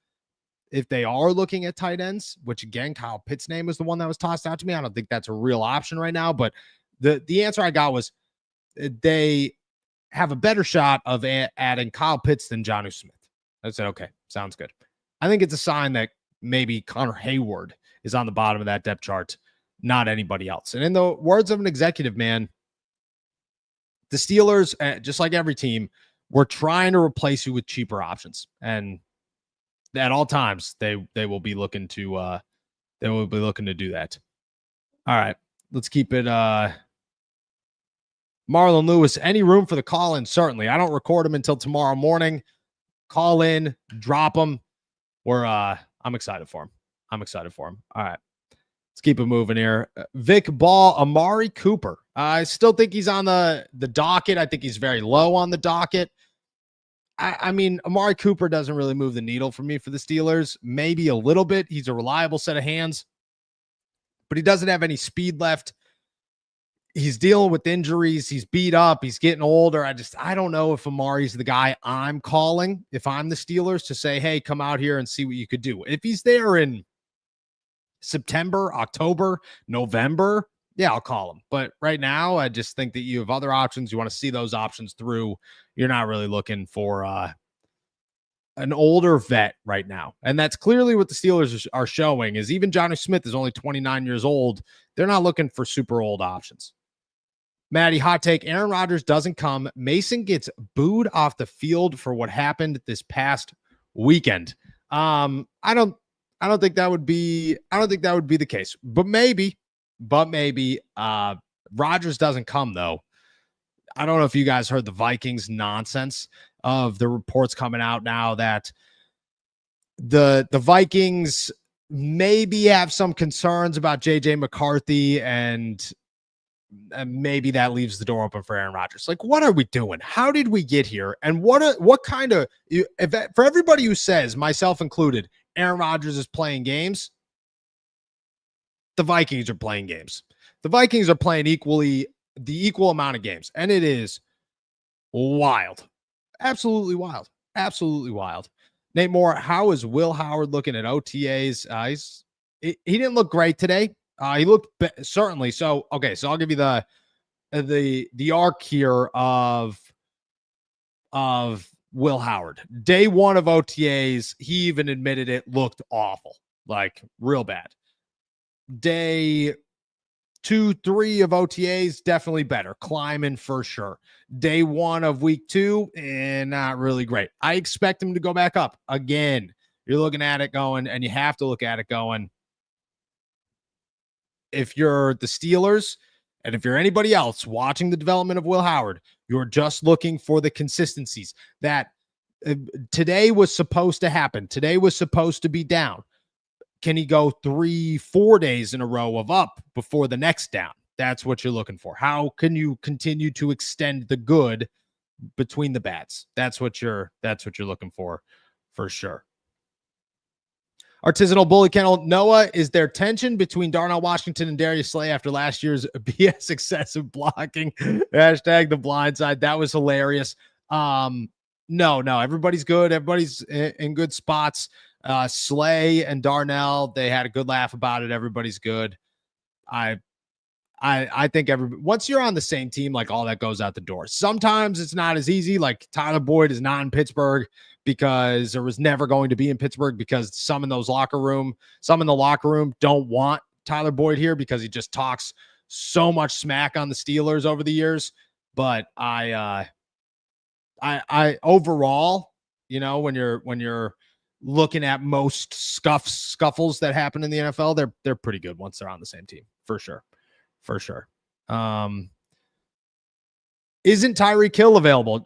if they are looking at tight ends, which again, Kyle Pitt's name was the one that was tossed out to me. I don't think that's a real option right now, but the answer I got was they have a better shot of adding Kyle Pitts than Jonnu Smith. I said, okay, sounds good. I think it's a sign that maybe Connor Hayward is on the bottom of that depth chart, not anybody else. And in the words of an executive, man, the Steelers, just like every team, we're trying to replace you with cheaper options. And at all times, they will be looking to do that. All right, let's keep it. Marlon Lewis, any room for the call in? Certainly. I don't record them until tomorrow morning. Call in, drop them. I'm excited for him. All right, let's keep it moving here. Vic Ball, Amari Cooper. I still think he's on the docket. I think he's very low on the docket. I mean, Amari Cooper doesn't really move the needle for me for the Steelers. Maybe a little bit. He's a reliable set of hands, but he doesn't have any speed left. He's dealing with injuries. He's beat up. He's getting older. I don't know if Amari's the guy I'm calling if I'm the Steelers to say, hey, come out here and see what you could do. If he's there in September, October, November, yeah, I'll call him. But right now, I just think that you have other options. You want to see those options through. You're not really looking for an older vet right now. And that's clearly what the Steelers are showing is even Johnny Smith is only 29 years old. They're not looking for super old options. Maddie, hot take. Aaron Rodgers doesn't come. Mason gets booed off the field for what happened this past weekend. I don't think that would be the case, but maybe Rodgers doesn't come though. I don't know if you guys heard the Vikings nonsense of the reports coming out now that the Vikings maybe have some concerns about JJ McCarthy and maybe that leaves the door open for Aaron Rodgers. Like, what are we doing? How did we get here? And what kind of, for everybody who says, myself included, Aaron Rodgers is playing games, the Vikings are playing games. The Vikings are playing the equal amount of games, and it is wild. Absolutely wild. Absolutely wild. Nate Moore, how is Will Howard looking at OTAs? He didn't look great today. He looked certainly. So, okay. So I'll give you the arc here of Will Howard. Day one of OTAs, he even admitted it looked awful, like real bad. Day 2, 3 of OTAs, definitely better. Climbing for sure. Day 1 of week 2, not really great. I expect him to go back up again. You're looking at it going, and you have to look at it going. If you're the Steelers and if you're anybody else watching the development of Will Howard, you're just looking for the consistencies that today was supposed to happen. Today was supposed to be down. Can he go 3-4 days in a row of up before the next down? That's what you're looking for. How can you continue to extend the good between the bads? That's what you're looking for sure. Artisanal Bully Kennel, Noah, is there tension between Darnell Washington and Darius Slay after last year's BS excessive blocking? Hashtag the blind side. That was hilarious. No, everybody's good. Everybody's in good spots. Slay and Darnell, they had a good laugh about it. Everybody's good. I think once you're on the same team, like all that goes out the door. Sometimes it's not as easy. Like Tyler Boyd is not in Pittsburgh because there was never going to be in Pittsburgh because some in the locker room don't want Tyler Boyd here because he just talks so much smack on the Steelers over the years. But I overall, when you're looking at most scuffles that happen in the NFL, they're pretty good once they're on the same team, for sure. Isn't Tyreek Hill available?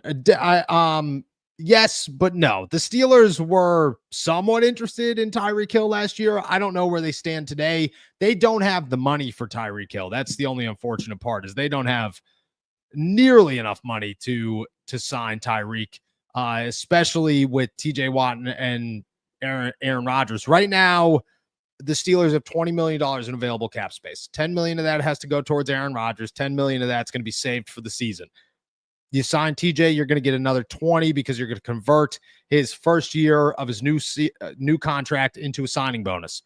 Yes, but no. The Steelers were somewhat interested in Tyreek Hill last year. I don't know where they stand today. They don't have the money for Tyreek Hill. That's the only unfortunate part, is they don't have nearly enough money to sign Tyreek, especially with TJ Watt and Aaron Rodgers. Right now, the Steelers have $20 million in available cap space. $10 million of that has to go towards Aaron Rodgers. $10 million of that's going to be saved for the season. You sign TJ, you're going to get another 20 because you're going to convert his first year of his new contract into a signing bonus.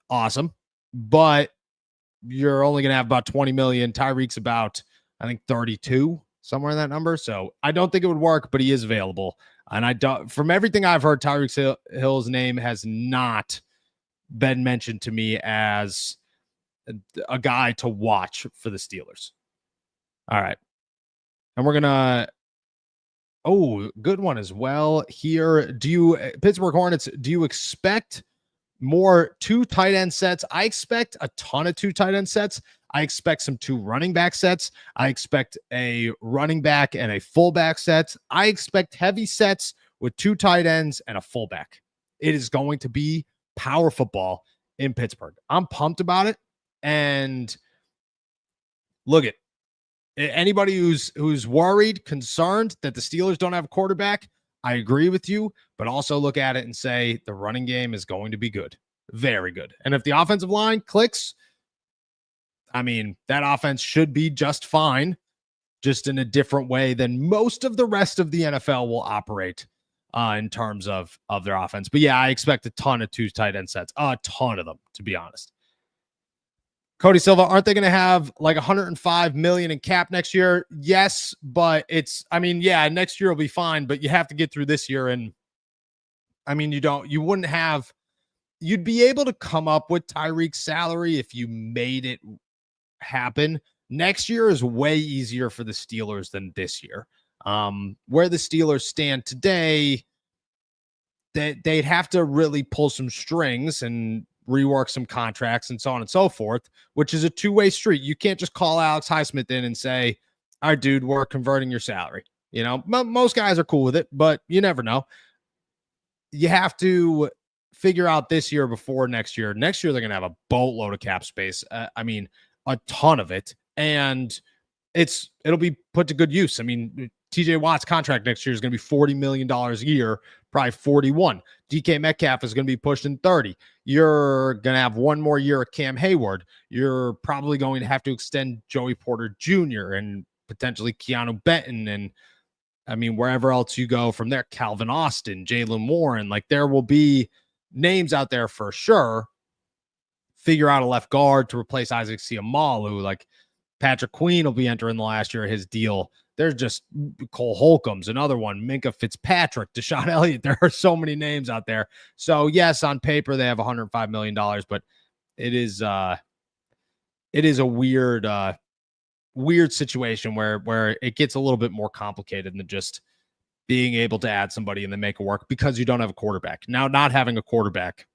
Awesome. But you're only going to have about 20 million. Tyreek's about, I think, 32, somewhere in that number. So I don't think it would work, but he is available. And from everything I've heard, Tyreek Hill's name has not been mentioned to me as a guy to watch for the Steelers. All right. And we're going to, good one as well here. Pittsburgh Hornets, do you expect more 2 tight end sets? I expect a ton of 2 tight end sets. I expect some 2 running back sets. I expect a running back and a fullback set. I expect heavy sets with 2 tight ends and a fullback. It is going to be power football in Pittsburgh. I'm pumped about it. And look at anybody who's worried, concerned that the Steelers don't have a quarterback. I agree with you, but also look at it and say the running game is going to be good. Very good. And if the offensive line clicks, I mean, that offense should be just fine, just in a different way than most of the rest of the NFL will operate in terms of their offense. But yeah, I expect a ton of 2 tight end sets, a ton of them, to be honest. Cody Silva, aren't they going to have like 105 million in cap next year? Yes, but next year will be fine, but you have to get through this year. And I mean, you'd be able to come up with Tyreek's salary if you made it happen. Next year is way easier for the Steelers than this year. Where the Steelers stand today, they'd have to really pull some strings and rework some contracts and so on and so forth, which is a two-way street. You can't just call Alex Highsmith in and say, all right, dude, we're converting your salary. You know, most guys are cool with it, but you never know. You have to figure out this year before next year. Next year, they're going to have a boatload of cap space. I mean, a ton of it. And it'll be put to good use. I mean, TJ Watt's contract next year is going to be $40 million a year, probably 41. DK Metcalf is going to be pushing 30. You're going to have one more year of Cam Hayward. You're probably going to have to extend Joey Porter Jr. and potentially Keanu Benton. And I mean, wherever else you go from there, Calvin Austin, Jalen Warren, like there will be names out there for sure. Figure out a left guard to replace Isaac Seumalo. Like Patrick Queen will be entering the last year of his deal. There's just Cole Holcomb's another one, Minka Fitzpatrick, Deshaun Elliott. There are so many names out there. So yes, on paper they have $105 million, but it is a weird situation where it gets a little bit more complicated than just being able to add somebody and then make it work because you don't have a quarterback. Now, not having a quarterback,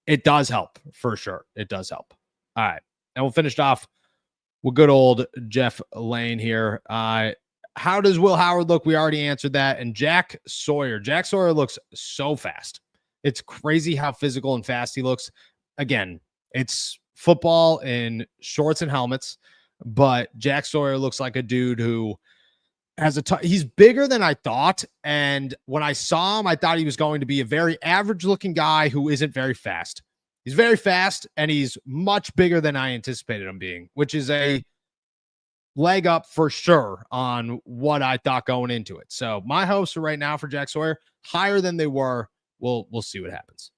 it does help for sure. It does help. All right. And we'll finish off with good old Jeff Lane here. How does Will Howard look? We already answered that. And Jack Sawyer looks so fast. It's crazy how physical and fast he looks. Again, it's football in shorts and helmets, but Jack Sawyer looks like a dude who has he's bigger than I thought. And when I saw him, I thought he was going to be a very average looking guy who isn't very fast. He's very fast and he's much bigger than I anticipated him being, which is a leg up for sure on what I thought going into it. So my hopes are right now for Jack Sawyer higher than they were. We'll see what happens.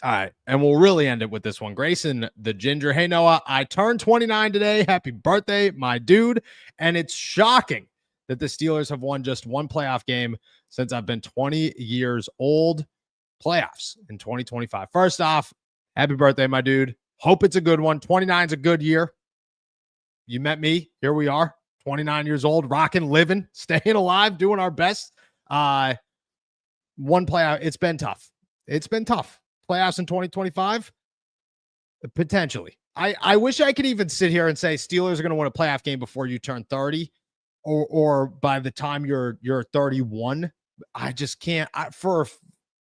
All right. And we'll really end it with this one. Grayson, the Ginger. Hey, Noah, I turned 29 today. Happy birthday, my dude. And it's shocking that the Steelers have won just one playoff game since I've been 20 years old. Playoffs in 2025. First off, happy birthday, my dude. Hope it's a good one. 29 is a good year. You met me. Here we are, 29 years old, rocking, living, staying alive, doing our best. One playoff. It's been tough. Playoffs in 2025, potentially. I wish I could even sit here and say Steelers are going to win a playoff game before you turn 30 or by the time you're 31. I just can't.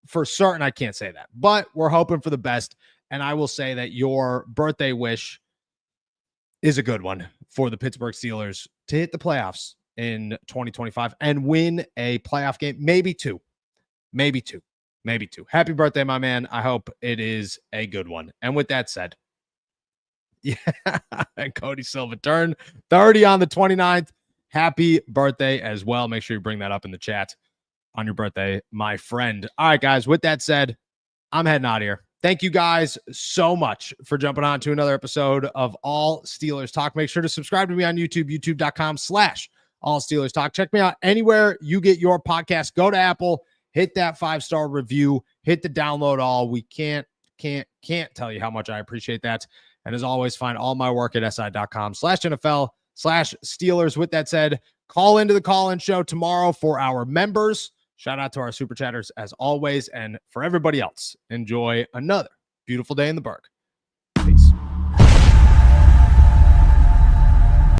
For certain, I can't say that. But we're hoping for the best. And I will say that your birthday wish is a good one for the Pittsburgh Steelers to hit the playoffs in 2025 and win a playoff game. Maybe two. Happy birthday, my man. I hope it is a good one. And with that said, yeah, Cody Silva turned 30 on the 29th. Happy birthday as well. Make sure you bring that up in the chat on your birthday, my friend. All right, guys, with that said, I'm heading out of here. Thank you guys so much for jumping on to another episode of All Steelers Talk. Make sure to subscribe to me on YouTube, youtube.com/All Steelers Talk. Check me out anywhere you get your podcast. Go to Apple, hit that 5-star review, hit the download all. We can't tell you how much I appreciate that. And as always, find all my work at si.com/NFL/Steelers. With that said, call into the call-in show tomorrow for our members. Shout out to our super chatters as always. And for everybody else, enjoy another beautiful day in the Berg.